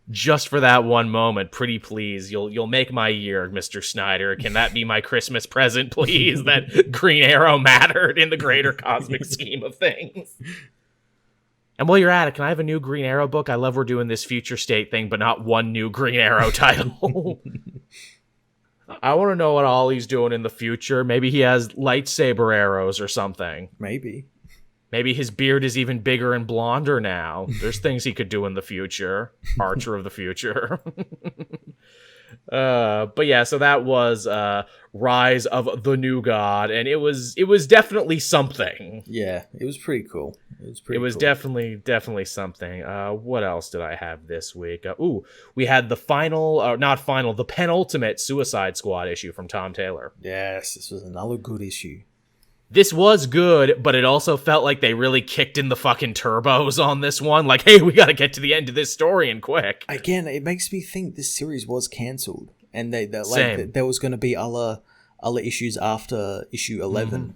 Just for that one moment, pretty please. You'll make my year, Mr. Snyder. Can that be my Christmas present, please? That Green Arrow mattered in the greater cosmic scheme of things. And while you're at it, can I have a new Green Arrow book? I love we're doing this future state thing, but not one new Green Arrow title. I want to know what Ollie's doing in the future. Maybe he has lightsaber arrows or something. Maybe his beard is even bigger and blonder now. There's things he could do in the future. Archer of the future. But yeah, so that was Rise of the New God, and it was definitely something. Yeah, it was pretty cool. It was definitely something. What else did I have this week? We had the penultimate Suicide Squad issue from Tom Taylor. Yes, this was another good issue. This was good, but it also felt like they really kicked in the fucking turbos on this one. Like, hey, we gotta get to the end of this story and quick. Again, it makes me think this series was cancelled, and there was going to be other issues after issue 11. Mm-hmm.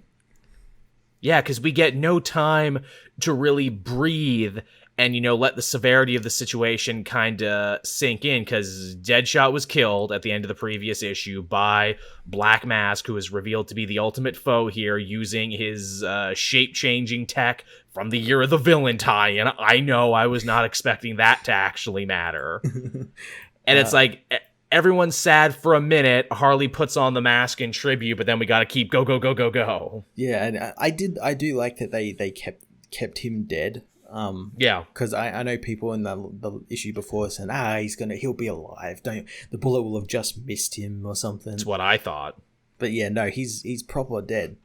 Yeah, because we get no time to really breathe and, let the severity of the situation kind of sink in, because Deadshot was killed at the end of the previous issue by Black Mask, who is revealed to be the ultimate foe here, using his shape-changing tech from the Year of the Villain tie-in. I know, I was not expecting that to actually matter. And it's like, everyone's sad for a minute. Harley puts on the mask in tribute, but then we gotta keep go. Yeah, and I do like that they kept him dead. Yeah, because I know people in the issue before saying, he'll be alive. The bullet will have just missed him or something. That's what I thought. But yeah, no, he's proper dead.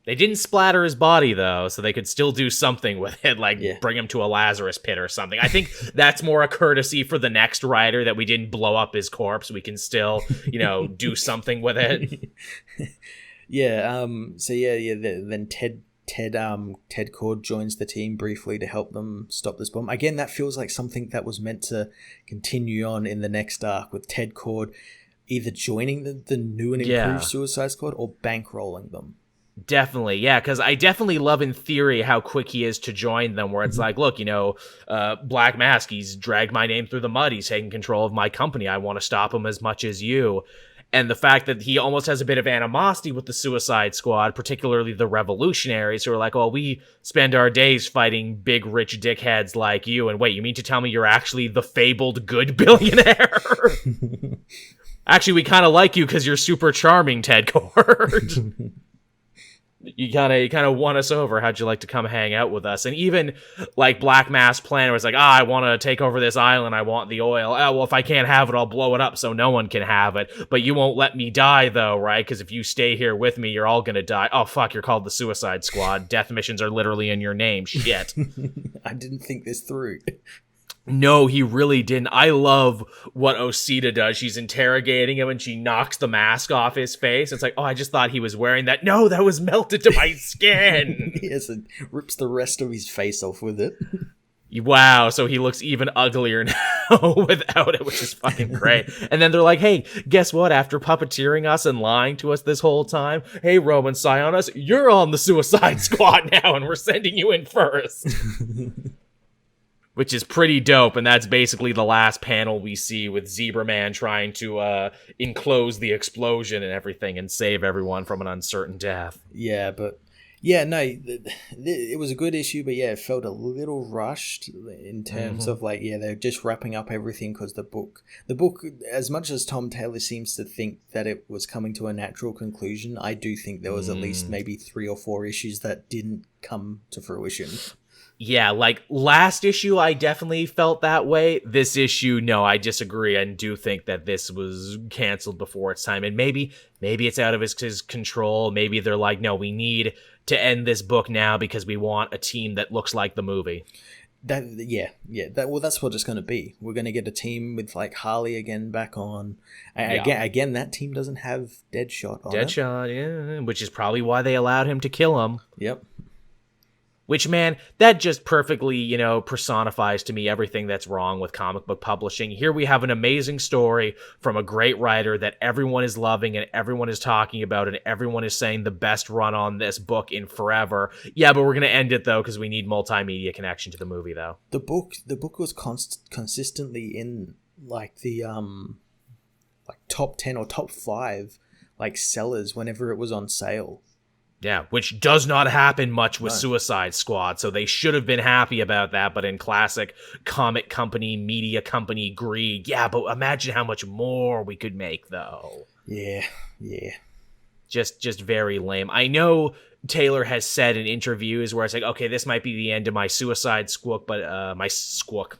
They didn't splatter his body though, so they could still do something with it, like bring him to a Lazarus pit or something. I think that's more a courtesy for the next writer, that we didn't blow up his corpse. We can still, do something with it. Yeah. So then Ted Cord joins the team briefly to help them stop this bomb. Again, that feels like something that was meant to continue on in the next arc, with Ted Cord either joining the new and improved Suicide Squad or bankrolling them. Definitely, yeah, because I definitely love in theory how quick he is to join them, where it's like, look, Black Mask, he's dragged my name through the mud, he's taking control of my company, I want to stop him as much as you. And the fact that he almost has a bit of animosity with the Suicide Squad, particularly the revolutionaries, who are like, oh, we spend our days fighting big, rich dickheads like you. And wait, you mean to tell me you're actually the fabled good billionaire? Actually, we kind of like you because you're super charming, Ted Cord. You kind of won us over. How'd you like to come hang out with us? And even like Black Mask plan was like, I want to take over this island. I want the oil. Oh, well, if I can't have it, I'll blow it up so no one can have it. But you won't let me die though, right? Because if you stay here with me, you're all going to die. Oh, fuck, you're called the Suicide Squad. Death missions are literally in your name. Shit. I didn't think this through. No, he really didn't. I love what Osita does. She's interrogating him and she knocks the mask off his face. It's like, oh, I just thought he was wearing that. No, that was melted to my skin. Yes, and rips the rest of his face off with it. Wow, so he looks even uglier now without it, which is fucking great. And then they're like, hey, guess what? After puppeteering us and lying to us this whole time, hey, Roman Sionis, you're on the Suicide Squad now and we're sending you in first. Which is pretty dope, and that's basically the last panel we see with Zebra Man trying to enclose the explosion and everything and save everyone from an uncertain death. Yeah, but... Yeah, no, it was a good issue, but yeah, it felt a little rushed in terms of like, yeah, they're just wrapping up everything because the book, as much as Tom Taylor seems to think that it was coming to a natural conclusion, I do think there was at least maybe 3 or 4 issues that didn't come to fruition. Yeah, like last issue, I definitely felt that way. This issue, no, I disagree and do think that this was canceled before its time. And maybe it's out of his control. Maybe they're like, no, we need to end this book now because we want a team that looks like the movie. That's what it's going to be. We're going to get a team with like Harley again back on. Again, that team doesn't have Deadshot on it. Deadshot, yeah, which is probably why they allowed him to kill him. Yep. Which, man, that just perfectly, personifies to me everything that's wrong with comic book publishing. Here we have an amazing story from a great writer that everyone is loving and everyone is talking about and everyone is saying the best run on this book in forever. Yeah, but we're going to end it, though, because we need multimedia connection to the movie, though. The book was consistently in, like, the top 10 or top 5, like, sellers whenever it was on sale. Yeah, which does not happen much with Suicide Squad, so they should have been happy about that, but in classic comic company, media company greed, yeah, but imagine how much more we could make, though. Yeah. Just very lame. I know Taylor has said in interviews where it's like, okay, this might be the end of my Suicide Squad, but my Suicide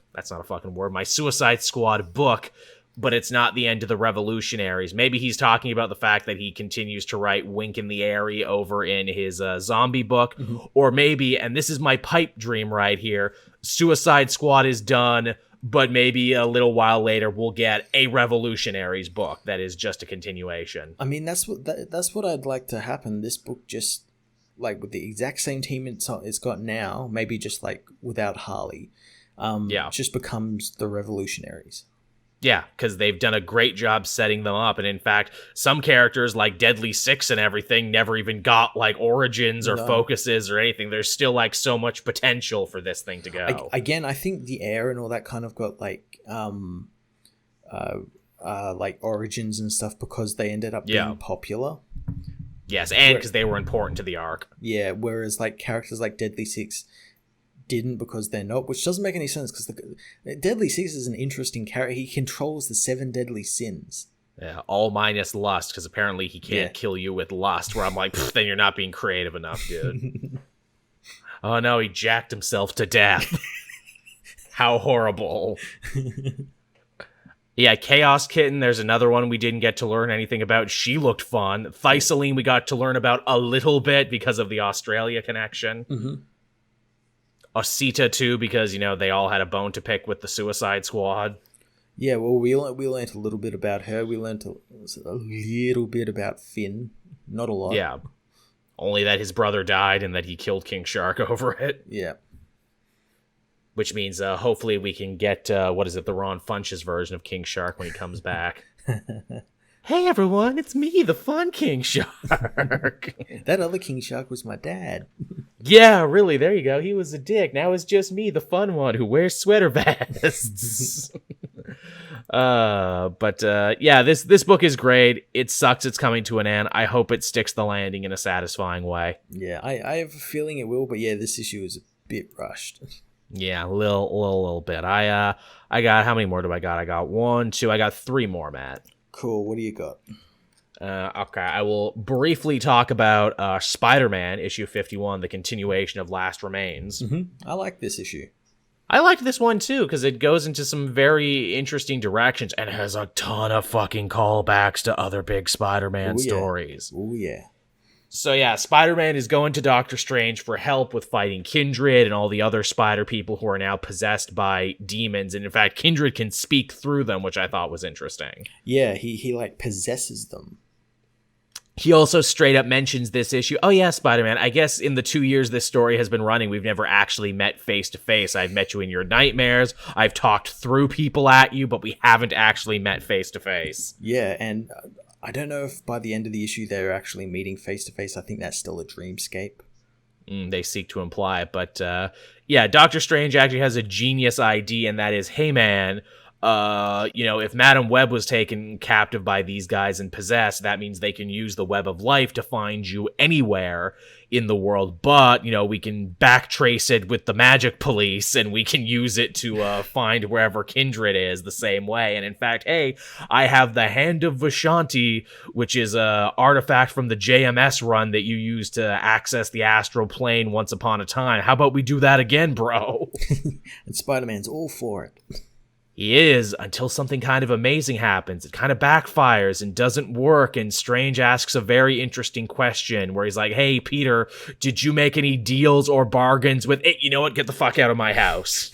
Squad book, but it's not the end of the Revolutionaries. Maybe he's talking about the fact that he continues to write Wink in the Airy over in his zombie book. Mm-hmm. Or maybe, and this is my pipe dream right here, Suicide Squad is done, but maybe a little while later we'll get a Revolutionaries book that is just a continuation. I mean, that's what I'd like to happen. This book just, like, with the exact same team it's got now, maybe just, like, without Harley, just becomes the Revolutionaries. Yeah, because they've done a great job setting them up. And in fact, some characters like Deadly Six and everything never even got like origins or focuses or anything. There's still like so much potential for this thing to go. Again, I think the Air and all that kind of got like origins and stuff because they ended up being popular. Yes, and because they were important to the arc. Yeah, whereas like characters like Deadly Six didn't because they're not, which doesn't make any sense because Deadly Six is an interesting character. He controls the 7 deadly sins. Yeah, all minus lust, because apparently he can't kill you with lust, where I'm like, then you're not being creative enough, dude. Oh no, he jacked himself to death. How horrible. Yeah, Chaos Kitten, there's another one we didn't get to learn anything about. She looked fun. Thessaline we got to learn about a little bit because of the Australia connection. Mm-hmm. Osita too, because they all had a bone to pick with the Suicide Squad. Yeah, well, we learned a little bit about her. We learned a little bit about Finn, not a lot. Yeah, Only that his brother died and that he killed King Shark over it. Yeah. Which means hopefully we can get, the Ron Funches version of King Shark when he comes back. Hey everyone, it's me, the fun King Shark. That other King Shark was my dad. Yeah, really, there you go. He was a dick. Now it's just me, the fun one, who wears sweater vests. This book is great. It sucks it's coming to an end. I hope it sticks the landing in a satisfying way. Yeah, I have a feeling it will, but yeah, this issue is a bit rushed. Yeah, a little bit. I got, how many more do I got? I got 1, 2, I got 3 more, Matt. Cool, what do you got? Okay, I will briefly talk about Spider-Man, issue 51, the continuation of Last Remains. Mm-hmm. I like this issue. I liked this one, too, because it goes into some very interesting directions and has a ton of fucking callbacks to other big Spider-Man stories. Oh, yeah. So, yeah, Spider-Man is going to Doctor Strange for help with fighting Kindred and all the other spider people who are now possessed by demons. And, in fact, Kindred can speak through them, which I thought was interesting. Yeah, he like, possesses them. He also straight up mentions this issue. Oh, yeah, Spider-Man, I guess in the 2 years this story has been running, we've never actually met face-to-face. I've met you in your nightmares. I've talked through people at you, but we haven't actually met face-to-face. Yeah, and I don't know if by the end of the issue they're actually meeting face-to-face. I think that's still a dreamscape. They seek to imply it. But, Doctor Strange actually has a genius idea, and that is, hey, man, if Madam Web was taken captive by these guys and possessed, that means they can use the Web of Life to find you anywhere in the world. But, we can backtrace it with the magic police and we can use it to find wherever Kindred is the same way. And in fact, hey, I have the Hand of Vishanti, which is a artifact from the JMS run that you use to access the astral plane once upon a time. How about we do that again, bro? And Spider-Man's all for it. He is, until something kind of amazing happens. It kind of backfires and doesn't work, and Strange asks a very interesting question where he's like, hey, Peter, did you make any deals or bargains with it? You know what? Get the fuck out of my house.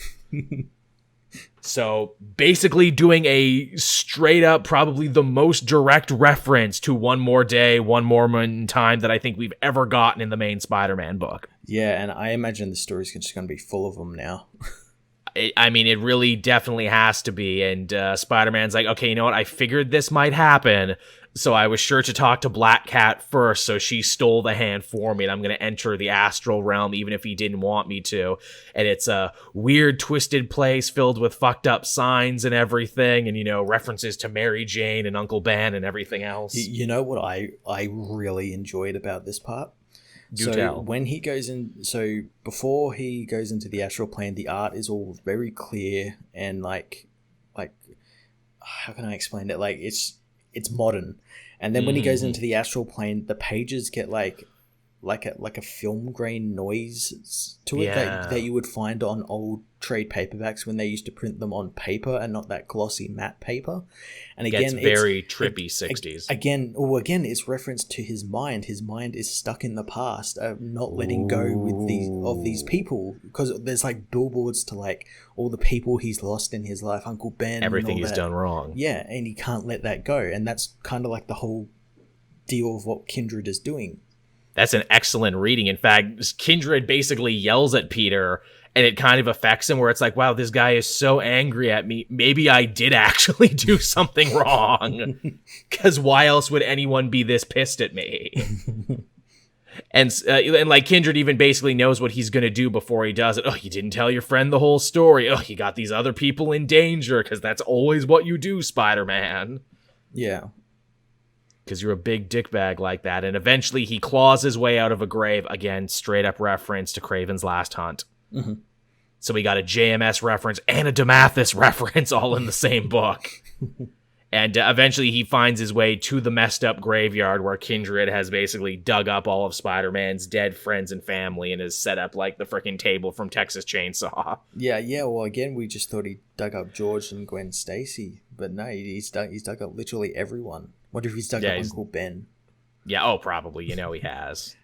So, basically doing a straight up, probably the most direct reference to One More Day, One More Time that I think we've ever gotten in the main Spider-Man book. Yeah, and I imagine the story's just going to be full of them now. I mean, it really definitely has to be. And Spider-Man's like, okay, you know what? I figured this might happen. So I was sure to talk to Black Cat first. So she stole the hand for me. And I'm going to enter the astral realm, even if he didn't want me to. And it's a weird, twisted place filled with fucked up signs and everything. And, references to Mary Jane and Uncle Ben and everything else. You know what I really enjoyed about this part? When he goes in, so before he goes into the astral plane, the art is all very clear and like, how can I explain it? Like it's modern. And then when he goes into the astral plane, the pages get like a film grain noise to it that you would find on old trade paperbacks when they used to print them on paper and not that glossy matte paper. And again, it's very trippy 60s. Again, it's referenced to his mind. His mind is stuck in the past, not letting go with these people, because there's like billboards to like all the people he's lost in his life, Uncle Ben, everything he's done wrong. Yeah, and he can't let that go, and that's kind of like the whole deal of what Kindred is doing. That's an excellent reading. In fact, Kindred basically yells at Peter, and it kind of affects him where it's like, wow, this guy is so angry at me. Maybe I did actually do something wrong. Because why else would anyone be this pissed at me? And like Kindred even basically knows what he's going to do before he does it. Oh, you didn't tell your friend the whole story. Oh, you got these other people in danger, because that's always what you do, Spider-Man. Yeah. Because you're a big dickbag like that. And eventually he claws his way out of a grave. Again, straight up reference to Kraven's Last Hunt. Mm-hmm. So we got a JMS reference and a Demathus reference all in the same book. And eventually he finds his way to the messed up graveyard where Kindred has basically dug up all of Spider-Man's dead friends and family and has set up like the freaking table from Texas Chainsaw. Yeah. Well, again, we just thought he dug up George and Gwen Stacy, but no, he's dug up literally everyone. What if he's dug up Uncle Ben? Yeah, probably. He has.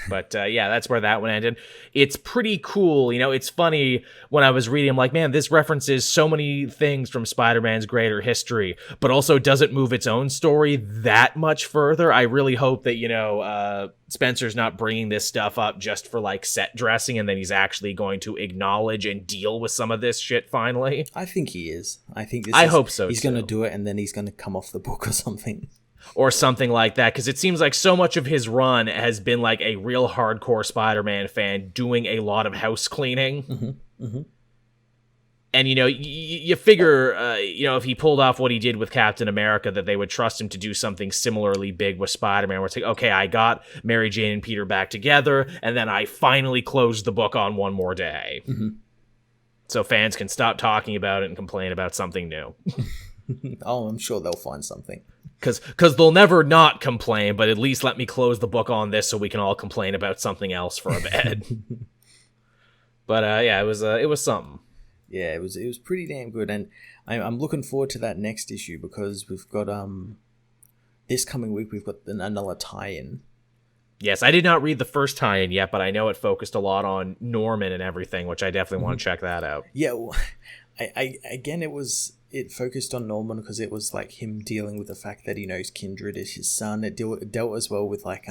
But yeah, that's where that one ended. It's pretty cool. You know, it's funny when I was reading, I'm like, man, this references so many things from Spider-Man's greater history, but also doesn't move its own story that much further. I really hope that, you know, Spencer's not bringing this stuff up just for like set dressing, and then he's actually going to acknowledge and deal with some of this shit finally. I think he is. I hope so. He's going to do it, and then he's going to come off the book or something. Or something like that, because it seems like so much of his run has been like a real hardcore Spider-Man fan doing a lot of house cleaning. Mm-hmm. Mm-hmm. And, you know, you figure, you know, if he pulled off what he did with Captain America, that they would trust him to do something similarly big with Spider-Man, where it's like, okay, I got Mary Jane and Peter back together, and then I finally closed the book on one more day. Mm-hmm. So fans can stop talking about it and complain about something new. Oh, I'm sure they'll find something. Because they'll never not complain, but at least let me close the book on this so we can all complain about something else for a bit. But yeah, it was something. Yeah, it was pretty damn good, and I'm looking forward to that next issue because we've got this coming week we've got another tie-in. Yes, I did not read the first tie-in yet, but I know it focused a lot on Norman and everything, which I definitely want to check that out. Yeah, well, it focused on Norman because it was like him dealing with the fact that he knows Kindred is his son. It dealt as well with like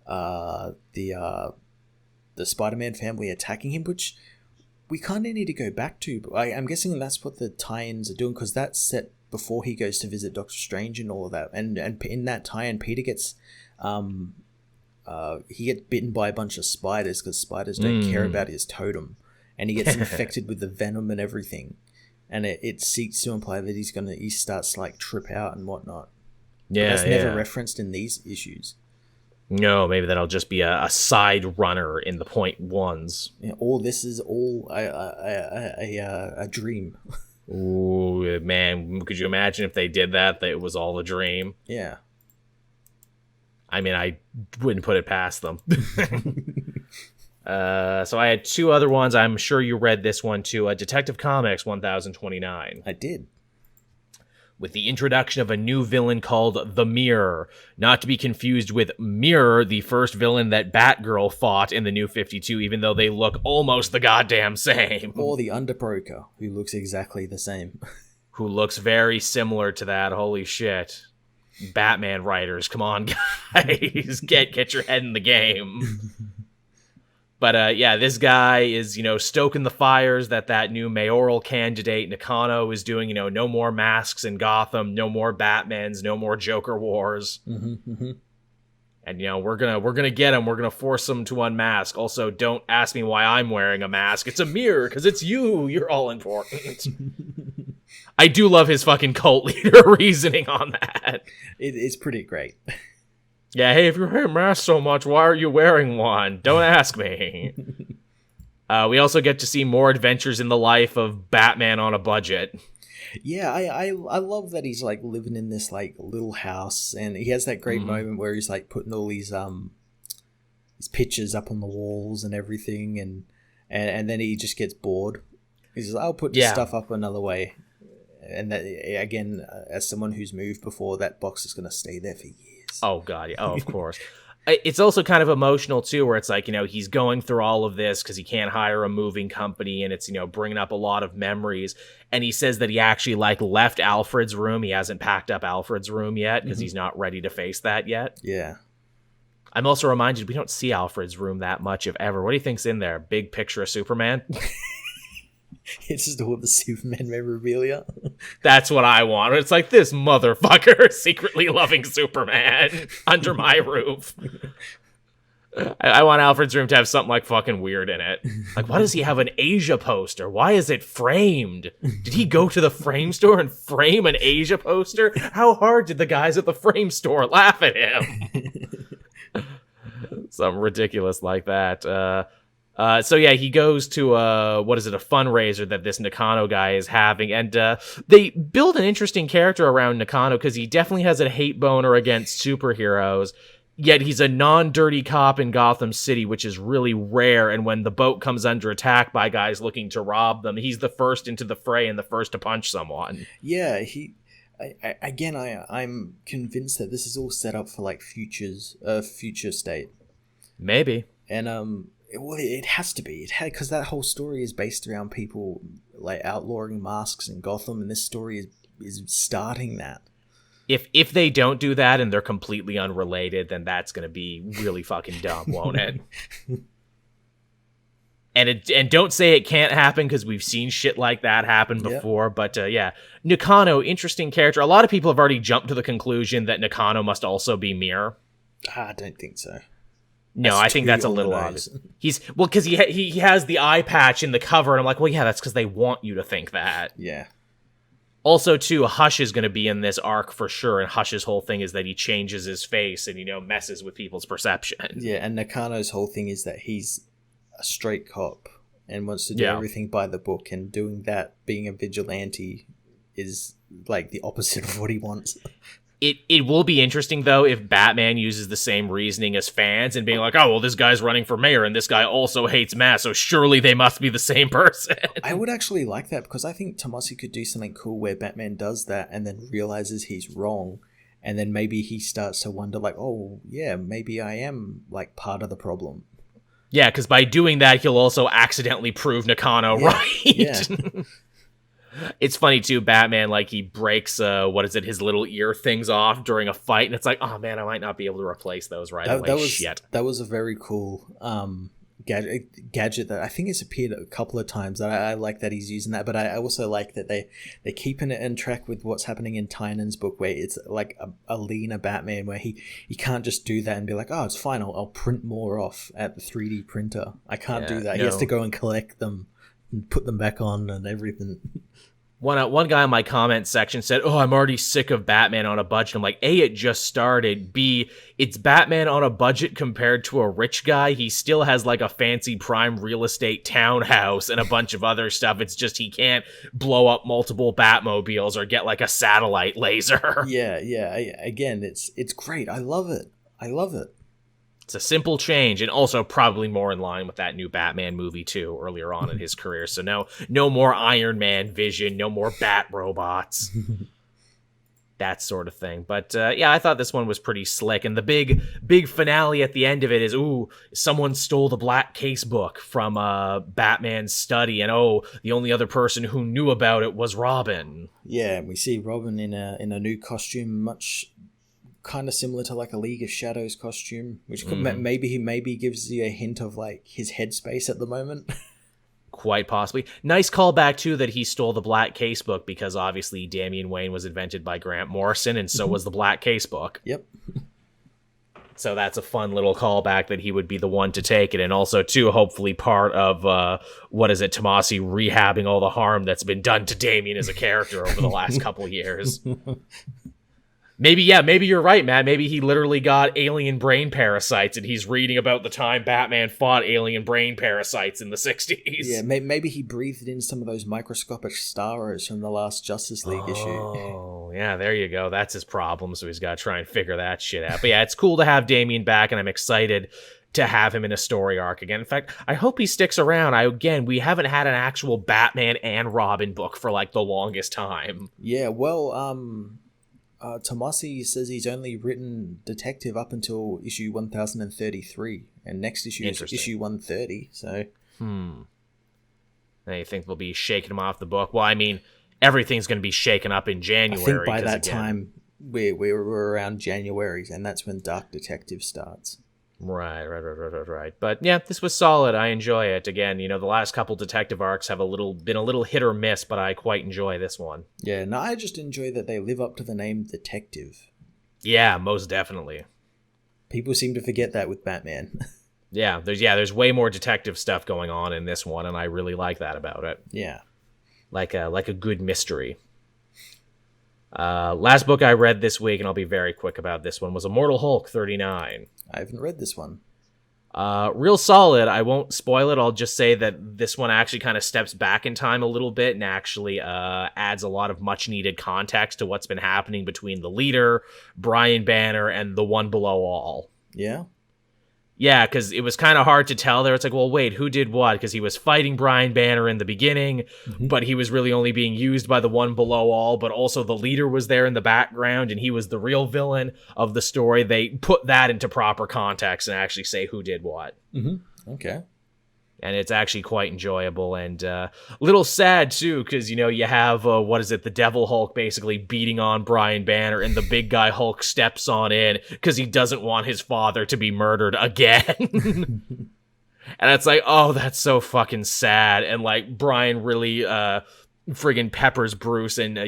the Spider-Man family attacking him, which we kind of need to go back to. But I'm guessing that's what the tie-ins are doing, because that's set before he goes to visit Doctor Strange and all of that. And in that tie-in, Peter gets he gets bitten by a bunch of spiders because spiders don't care about his totem, and he gets infected with the venom and everything. And it seeks to imply that he starts to like trip out and whatnot. Yeah, but that's never referenced in these issues. No, maybe that'll just be a side runner in the point ones. Yeah, this is all a dream. Ooh, man, could you imagine if they did that it was all a dream? Yeah. I mean, I wouldn't put it past them. So I had two other ones. I'm sure you read this one too. Detective Comics 1029. I did. With the introduction of a new villain called the Mirror. Not to be confused with Mirror, the first villain that Batgirl fought in the New 52, even though they look almost the goddamn same. Or the Underbroker, who looks exactly the same. Who looks very similar to that. Holy shit. Batman writers, come on, guys. Get your head in the game. But yeah, this guy is, stoking the fires that new mayoral candidate Nakano is doing. No more masks in Gotham, no more Batmans, no more Joker wars. Mm-hmm, mm-hmm. And we're gonna get him. We're gonna force him to unmask. Also, don't ask me why I'm wearing a mask. It's a mirror because it's you. You're all important. I do love his fucking cult leader reasoning on that. It's pretty great. Yeah, hey, if you're wearing a mask so much, why are you wearing one? Don't ask me. We also get to see more adventures in the life of Batman on a budget. Yeah, I love that he's like living in this like little house, and he has that great moment where he's like putting all these his pictures up on the walls and everything, and then he just gets bored. He says, "I'll put this stuff up another way," and that again, as someone who's moved before, that box is gonna stay there for years. Oh god, yeah. Oh, of course. It's also kind of emotional too, where it's like, he's going through all of this because he can't hire a moving company, and it's, bringing up a lot of memories. And he says that he actually left Alfred's room. He hasn't packed up Alfred's room yet because he's not ready to face that yet. Yeah. I'm also reminded we don't see Alfred's room that much, if ever. What do you think's in there? Big picture of Superman? It's just all the Superman memorabilia. That's what I want. It's like, this motherfucker secretly loving Superman under my roof. I want Alfred's room to have something like fucking weird in it. Like, why does he have an Asia poster? Why is it framed? Did he go to the frame store and frame an Asia poster? How hard did the guys at the frame store laugh at him? Something ridiculous like that. So yeah, he goes to a fundraiser that this Nakano guy is having, and they build an interesting character around Nakano because he definitely has a hate boner against superheroes, yet he's a non-dirty cop in Gotham City, which is really rare, and when the boat comes under attack by guys looking to rob them, he's the first into the fray and the first to punch someone. Yeah, I'm convinced that this is all set up for like future state. Maybe. And it has to be. Because that whole story is based around people like outlawing masks in Gotham, and this story is starting that. If they don't do that and they're completely unrelated, then that's going to be really fucking dumb, won't it? And don't say it can't happen, because we've seen shit like that happen before. Yep. But yeah, Nakano, interesting character. A lot of people have already jumped to the conclusion that Nakano must also be Mir. I don't think so. No, I think that's a little obvious. Because he has the eye patch in the cover, and I'm like, well, yeah, that's because they want you to think that. Yeah. Also, too, Hush is going to be in this arc for sure, and Hush's whole thing is that he changes his face and, messes with people's perception. Yeah, and Nakano's whole thing is that he's a straight cop and wants to do everything by the book, and doing that, being a vigilante, is like the opposite of what he wants. It will be interesting, though, if Batman uses the same reasoning as fans and being like, oh, well, this guy's running for mayor and this guy also hates mass, so surely they must be the same person. I would actually like that, because I think Tomasi could do something cool where Batman does that and then realizes he's wrong, and then maybe he starts to wonder, like, oh, yeah, maybe I am, like, part of the problem. Yeah, because by doing that, he'll also accidentally prove Nakano right. Yeah. It's funny, too, Batman, like, he breaks, his little ear things off during a fight, and it's like, oh, man, I might not be able to replace those right away. Shit. That was a very cool gadget that I think it's appeared a couple of times. I like that he's using that, but I also like that they're keeping it in track with what's happening in Tynan's book, where it's like a leaner Batman, where he can't just do that and be like, oh, it's fine, I'll print more off at the 3D printer. I can't do that. No. He has to go and collect them and put them back on and everything. One guy in my comment section said, oh, I'm already sick of Batman on a budget. I'm like, A, it just started. B, it's Batman on a budget compared to a rich guy. He still has like a fancy prime real estate townhouse and a bunch of other stuff. It's just he can't blow up multiple Batmobiles or get like a satellite laser. Yeah. Again, it's great. I love it. It's a simple change, and also probably more in line with that new Batman movie, too, earlier on in his career. So no more Iron Man vision, no more Bat robots, that sort of thing. But yeah, I thought this one was pretty slick, and the big finale at the end of it is, ooh, someone stole the black case book from Batman's study, and oh, the only other person who knew about it was Robin. Yeah, we see Robin in a new costume, much kind of similar to like a League of Shadows costume, which maybe gives you a hint of like his headspace at the moment. Quite possibly. Nice callback too that he stole the black case book, because obviously Damian Wayne was invented by Grant Morrison, and so was the black case book. Yep. So that's a fun little callback that he would be the one to take it, and also too hopefully part of Tomasi rehabbing all the harm that's been done to Damian as a character over the last couple years. Maybe you're right, Matt. Maybe he literally got alien brain parasites, and he's reading about the time Batman fought alien brain parasites in the 60s. Yeah, maybe he breathed in some of those microscopic stars from the last Justice League issue. Oh, yeah, there you go. That's his problem, so he's got to try and figure that shit out. But yeah, it's cool to have Damian back, and I'm excited to have him in a story arc again. In fact, I hope he sticks around. We haven't had an actual Batman and Robin book for like the longest time. Yeah, well, Tomasi says he's only written detective up until issue 1033, and next issue is issue 130. So, now you think they'll be shaking him off the book? Well, I mean, everything's going to be shaken up in January. I think by that time we're around January, and that's when Dark Detective starts. Right. But yeah, this was solid. I enjoy it. Again, the last couple detective arcs have been a little hit or miss, but I quite enjoy this one. Yeah, no, I just enjoy that they live up to the name Detective. Yeah, most definitely. People seem to forget that with Batman. There's way more detective stuff going on in this one, and I really like that about it. Yeah. Like a good mystery. Last book I read this week, and I'll be very quick about this one, was Immortal Hulk 39. I haven't read this one. Real solid. I won't spoil it. I'll just say that this one actually kind of steps back in time a little bit and actually adds a lot of much needed context to what's been happening between the leader, Brian Banner, and the one below all. Yeah. Yeah, because it was kind of hard to tell there. It's like, well, wait, who did what? Because he was fighting Brian Banner in the beginning, but he was really only being used by the one below all, but also the leader was there in the background, and he was the real villain of the story. They put that into proper context and actually say who did what. Okay. And it's actually quite enjoyable and a little sad, too, because, you have, the Devil Hulk basically beating on Brian Banner, and the big guy Hulk steps on in because he doesn't want his father to be murdered again. And it's like, oh, that's so fucking sad. And, like, Brian really friggin' peppers Bruce and,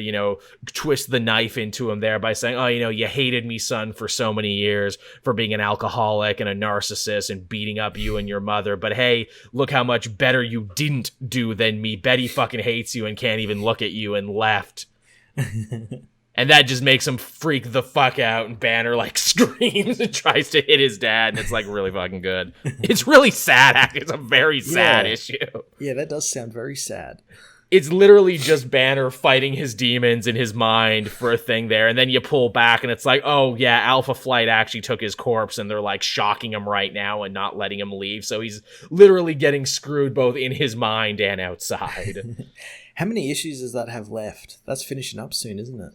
twists the knife into him there by saying, oh, you hated me, son, for so many years for being an alcoholic and a narcissist and beating up you and your mother. But hey, look how much better you didn't do than me. Betty fucking hates you and can't even look at you and left. And that just makes him freak the fuck out, and Banner, like, screams and tries to hit his dad, and it's, like, really fucking good. It's really sad, actually. It's a very sad issue. Yeah, that does sound very sad. It's literally just Banner fighting his demons in his mind for a thing there, and then you pull back, and it's like, oh, yeah, Alpha Flight actually took his corpse, and they're, like, shocking him right now and not letting him leave, so he's literally getting screwed both in his mind and outside. How many issues does that have left? That's finishing up soon, isn't it?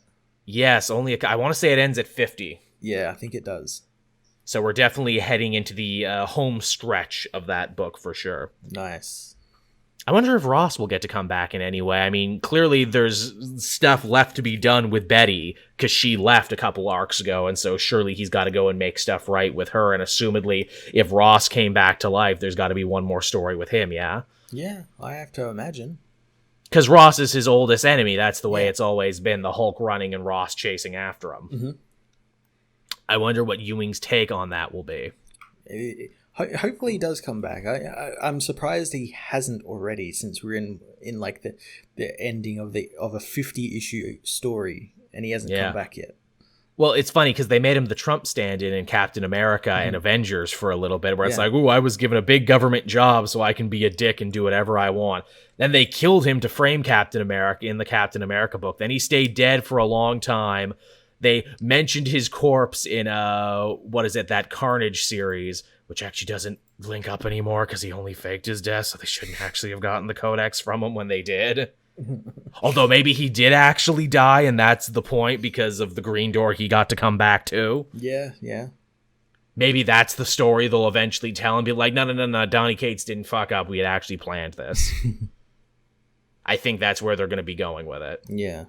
Yes, I want to say it ends at 50. Yeah, I think it does. So we're definitely heading into the home stretch of that book for sure. Nice. I wonder if Ross will get to come back in any way. I mean, clearly there's stuff left to be done with Betty because she left a couple arcs ago, and so surely he's got to go and make stuff right with her, and assumedly if Ross came back to life, there's got to be one more story with him, yeah? Yeah, I have to imagine. Because Ross is his oldest enemy. That's the way it's always been, the Hulk running and Ross chasing after him. I wonder what Ewing's take on that will be. Hopefully he does come back. I'm surprised he hasn't already, since we're in like the ending of a 50-issue story, and he hasn't come back yet. Well, it's funny because they made him the Trump stand-in in Captain America and Avengers for a little bit, where it's like, ooh, I was given a big government job so I can be a dick and do whatever I want. Then they killed him to frame Captain America in the Captain America book. Then he stayed dead for a long time. They mentioned his corpse in, that Carnage series, which actually doesn't link up anymore because he only faked his death, so they shouldn't actually have gotten the codex from him when they did. Although maybe he did actually die, and that's the point, because of the Green Door he got to come back to. Yeah. Maybe that's the story they'll eventually tell and be like, no, Donny Cates didn't fuck up. We had actually planned this. I think that's where they're going to be going with it. Yeah.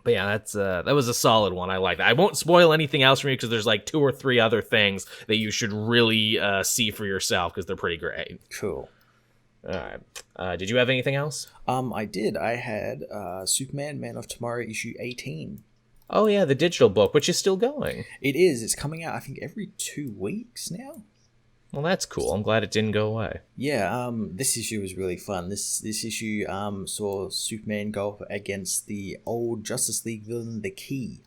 But yeah, that was a solid one. I like that. I won't spoil anything else from you because there's like 2 or 3 other things that you should really see for yourself because they're pretty great. Cool. All right. Did you have anything else? I did. I had Superman Man of Tomorrow issue 18. Oh yeah, the digital book, which is still going. It is. It's coming out, I think, every 2 weeks now. Well, that's cool. I'm glad it didn't go away. Yeah, this issue was really fun. This issue saw Superman go up against the old Justice League villain, the Key.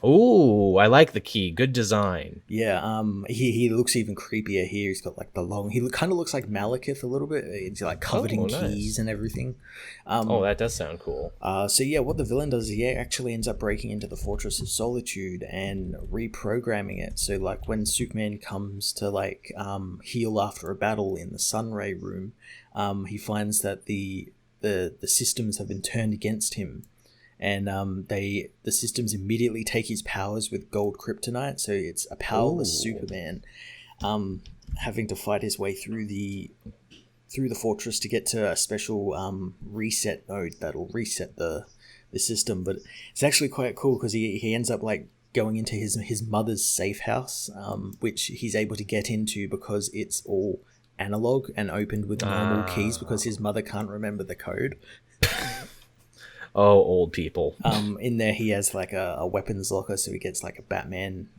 Ooh, I like the Key. Good design. Yeah, he looks even creepier here. He's got like the long... He kind of looks like Malekith a little bit. He's like covered in keys and everything. That does sound cool. So yeah, what the villain does is he actually ends up breaking into the Fortress of Solitude and reprogramming it. So like when Superman comes to like heal after a battle in the Sunray room, he finds that the systems have been turned against him. And the systems immediately take his powers with gold kryptonite, so it's a powerless Superman having to fight his way through the fortress to get to a special reset node that'll reset the system. But it's actually quite cool because he ends up like going into his mother's safe house, which he's able to get into because it's all analog and opened with normal keys because his mother can't remember the code. Oh, old people. In there he has like a weapons locker, so he gets like a Batman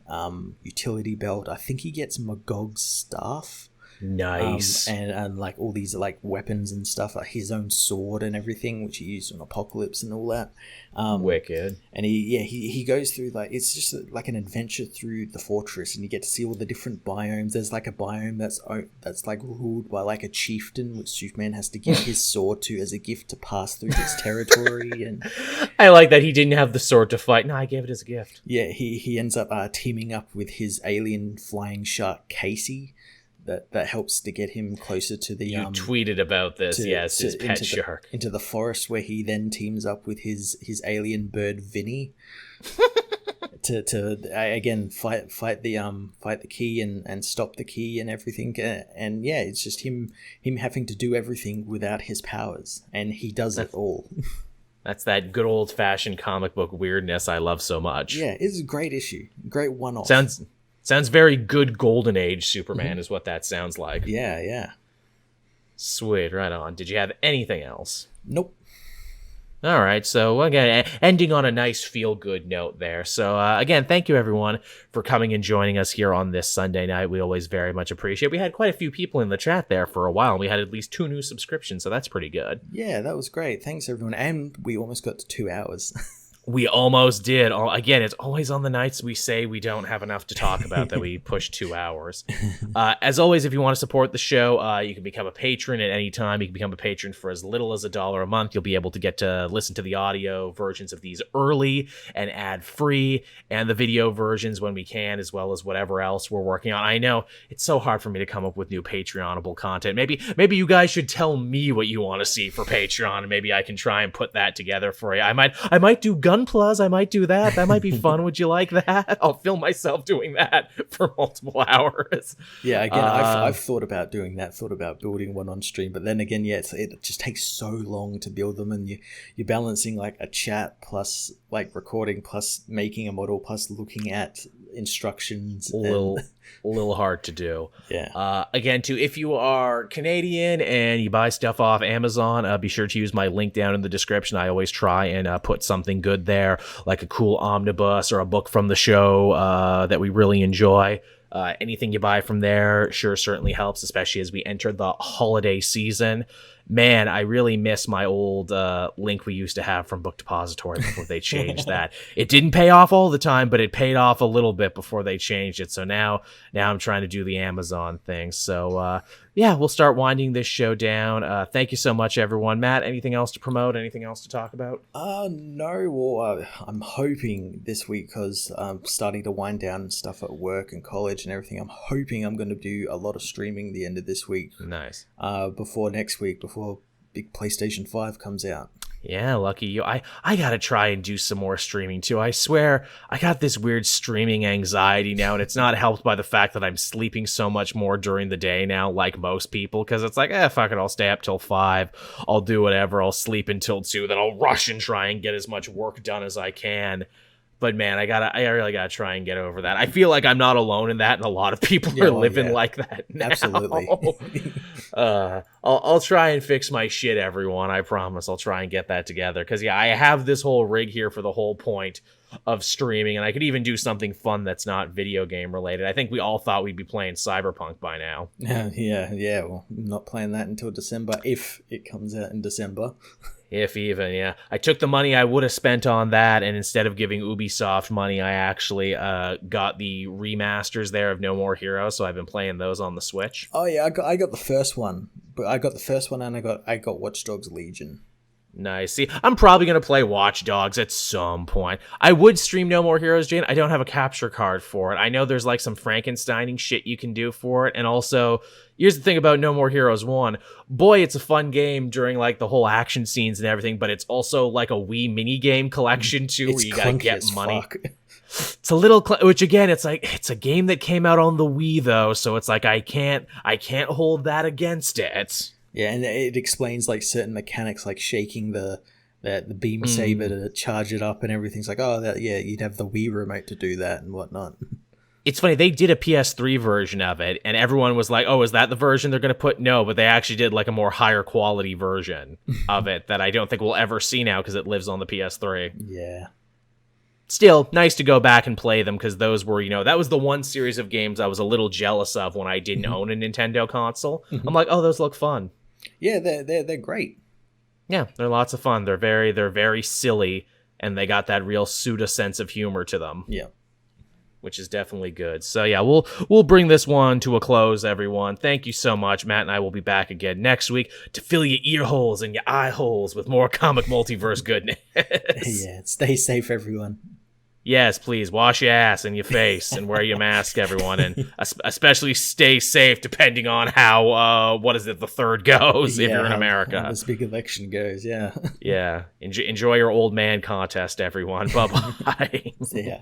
utility belt. I think he gets Magog's staff, Nice. And like all these like weapons and stuff, like his own sword and everything, which he used on Apocalypse and all that. Wicked. And he goes through like, it's just like an adventure through the fortress, and you get to see all the different biomes. There's like a biome that's like ruled by like a chieftain, which Superman has to give his sword to as a gift to pass through his territory. And I like that he didn't have the sword to fight. No, I gave it as a gift. yeah, he ends up teaming up with his alien flying shark Casey. That helps to get him closer to the. You tweeted about this, his pet shark. Into the forest, where he then teams up with his alien bird Vinny to again fight the key and stop the key and everything. And yeah, it's just him having to do everything without his powers, and he does it all. That's that good old fashioned comic book weirdness I love so much. Yeah, it's a great issue, great one-off. Sounds very good Golden Age Superman is what that sounds like. Yeah. Sweet, right on. Did you have anything else? Nope. All right, so again, ending on a nice feel-good note there. So again, thank you everyone for coming and joining us here on this Sunday night. We always very much appreciate it. We had quite a few people in the chat there for a while, and we had at least 2 new subscriptions, so that's pretty good. Yeah, that was great. Thanks everyone. And we almost got to 2 hours. We almost did. Again, it's always on the nights we say we don't have enough to talk about that we push 2 hours. As always, if you want to support the show, you can become a patron at any time. You can become a patron for as little as $1 a month. You'll be able to get to listen to the audio versions of these early and ad-free, and the video versions when we can, as well as whatever else we're working on. I know it's so hard for me to come up with new Patreonable content. Maybe you guys should tell me what you want to see for Patreon, and maybe I can try and put that together for you. I might do Gunplas. I might do that. That might be fun. Would you like that? I'll film myself doing that for multiple hours. Yeah, again, I've thought about doing that, thought about building one on stream, but then again, yeah, it just takes so long to build them, and you're balancing like a chat plus like recording plus making a model plus looking at instructions. A little hard to do. Yeah. Again, too, if you are Canadian and you buy stuff off Amazon, be sure to use my link down in the description. I always try and put something good there, like a cool omnibus or a book from the show that we really enjoy. Anything you buy from there certainly helps, especially as we enter the holiday season. Man, I really miss my old link we used to have from Book Depository before they changed that. It didn't pay off all the time, but it paid off a little bit before they changed it. So now I'm trying to do the Amazon thing. So yeah, we'll start winding this show down. Thank you so much, everyone. Matt, anything else to promote? Anything else to talk about? No. Well, I'm hoping this week, because I'm starting to wind down and stuff at work and college and everything. I'm hoping I'm going to do a lot of streaming the end of this week. Nice. Before next week, before big PlayStation 5 comes out. Yeah, lucky you. I gotta try and do some more streaming too. I swear, I got this weird streaming anxiety now, and it's not helped by the fact that I'm sleeping so much more during the day now, like most people, because it's like, fuck it, I'll stay up till 5, I'll do whatever, I'll sleep until 2, then I'll rush and try and get as much work done as I can. But man, I really gotta try and get over that. I feel like I'm not alone in that, and a lot of people are living like that now. Absolutely. I'll try and fix my shit, everyone. I promise. I'll try and get that together. Because yeah, I have this whole rig here for the whole point of streaming, and I could even do something fun that's not video game related. I think we all thought we'd be playing Cyberpunk by now. Yeah. Well, I'm not playing that until December, if it comes out in December. If even, yeah. I took the money I would have spent on that, and instead of giving Ubisoft money, I actually got the remasters there of No More Heroes, so I've been playing those on the Switch. Oh yeah, I got the first one, but I got the first one, and I got Watch Dogs Legion. Nice. See, I'm probably going to play Watch Dogs at some point. I would stream No More Heroes, Jane. I don't have a capture card for it. I know there's like some Frankensteining shit you can do for it. And also, here's the thing about No More Heroes 1. Boy, it's a fun game during like the whole action scenes and everything, but it's also like a Wii mini game collection too, where you got to get money. It's a little, which again, it's like, it's a game that came out on the Wii though. So it's like, I can't hold that against it. Yeah, and it explains like certain mechanics, like shaking the beam saber to charge it up and everything's like, you'd have the Wii remote to do that and whatnot. It's funny, they did a PS3 version of it, and everyone was like, oh, is that the version they're going to put? No, but they actually did like a more higher quality version of it that I don't think we'll ever see now because it lives on the PS3. Yeah. still nice to go back and play them because those were, that was the one series of games I was a little jealous of when I didn't own a Nintendo console. I'm like, oh, those look fun. Yeah, they're great. Yeah, they're lots of fun. They're very silly, and they got that real pseudo sense of humor to them. Yeah. Which is definitely good. So yeah, we'll bring this one to a close, everyone. Thank you so much. Matt and I will be back again next week to fill your ear holes and your eye holes with more comic multiverse goodness. Yeah, stay safe, everyone. Yes, please wash your ass and your face and wear your mask, everyone, and especially stay safe depending on how the third goes if you're in America. How this big election goes, yeah. Yeah. Enjoy your old man contest, everyone. Bye bye. See ya.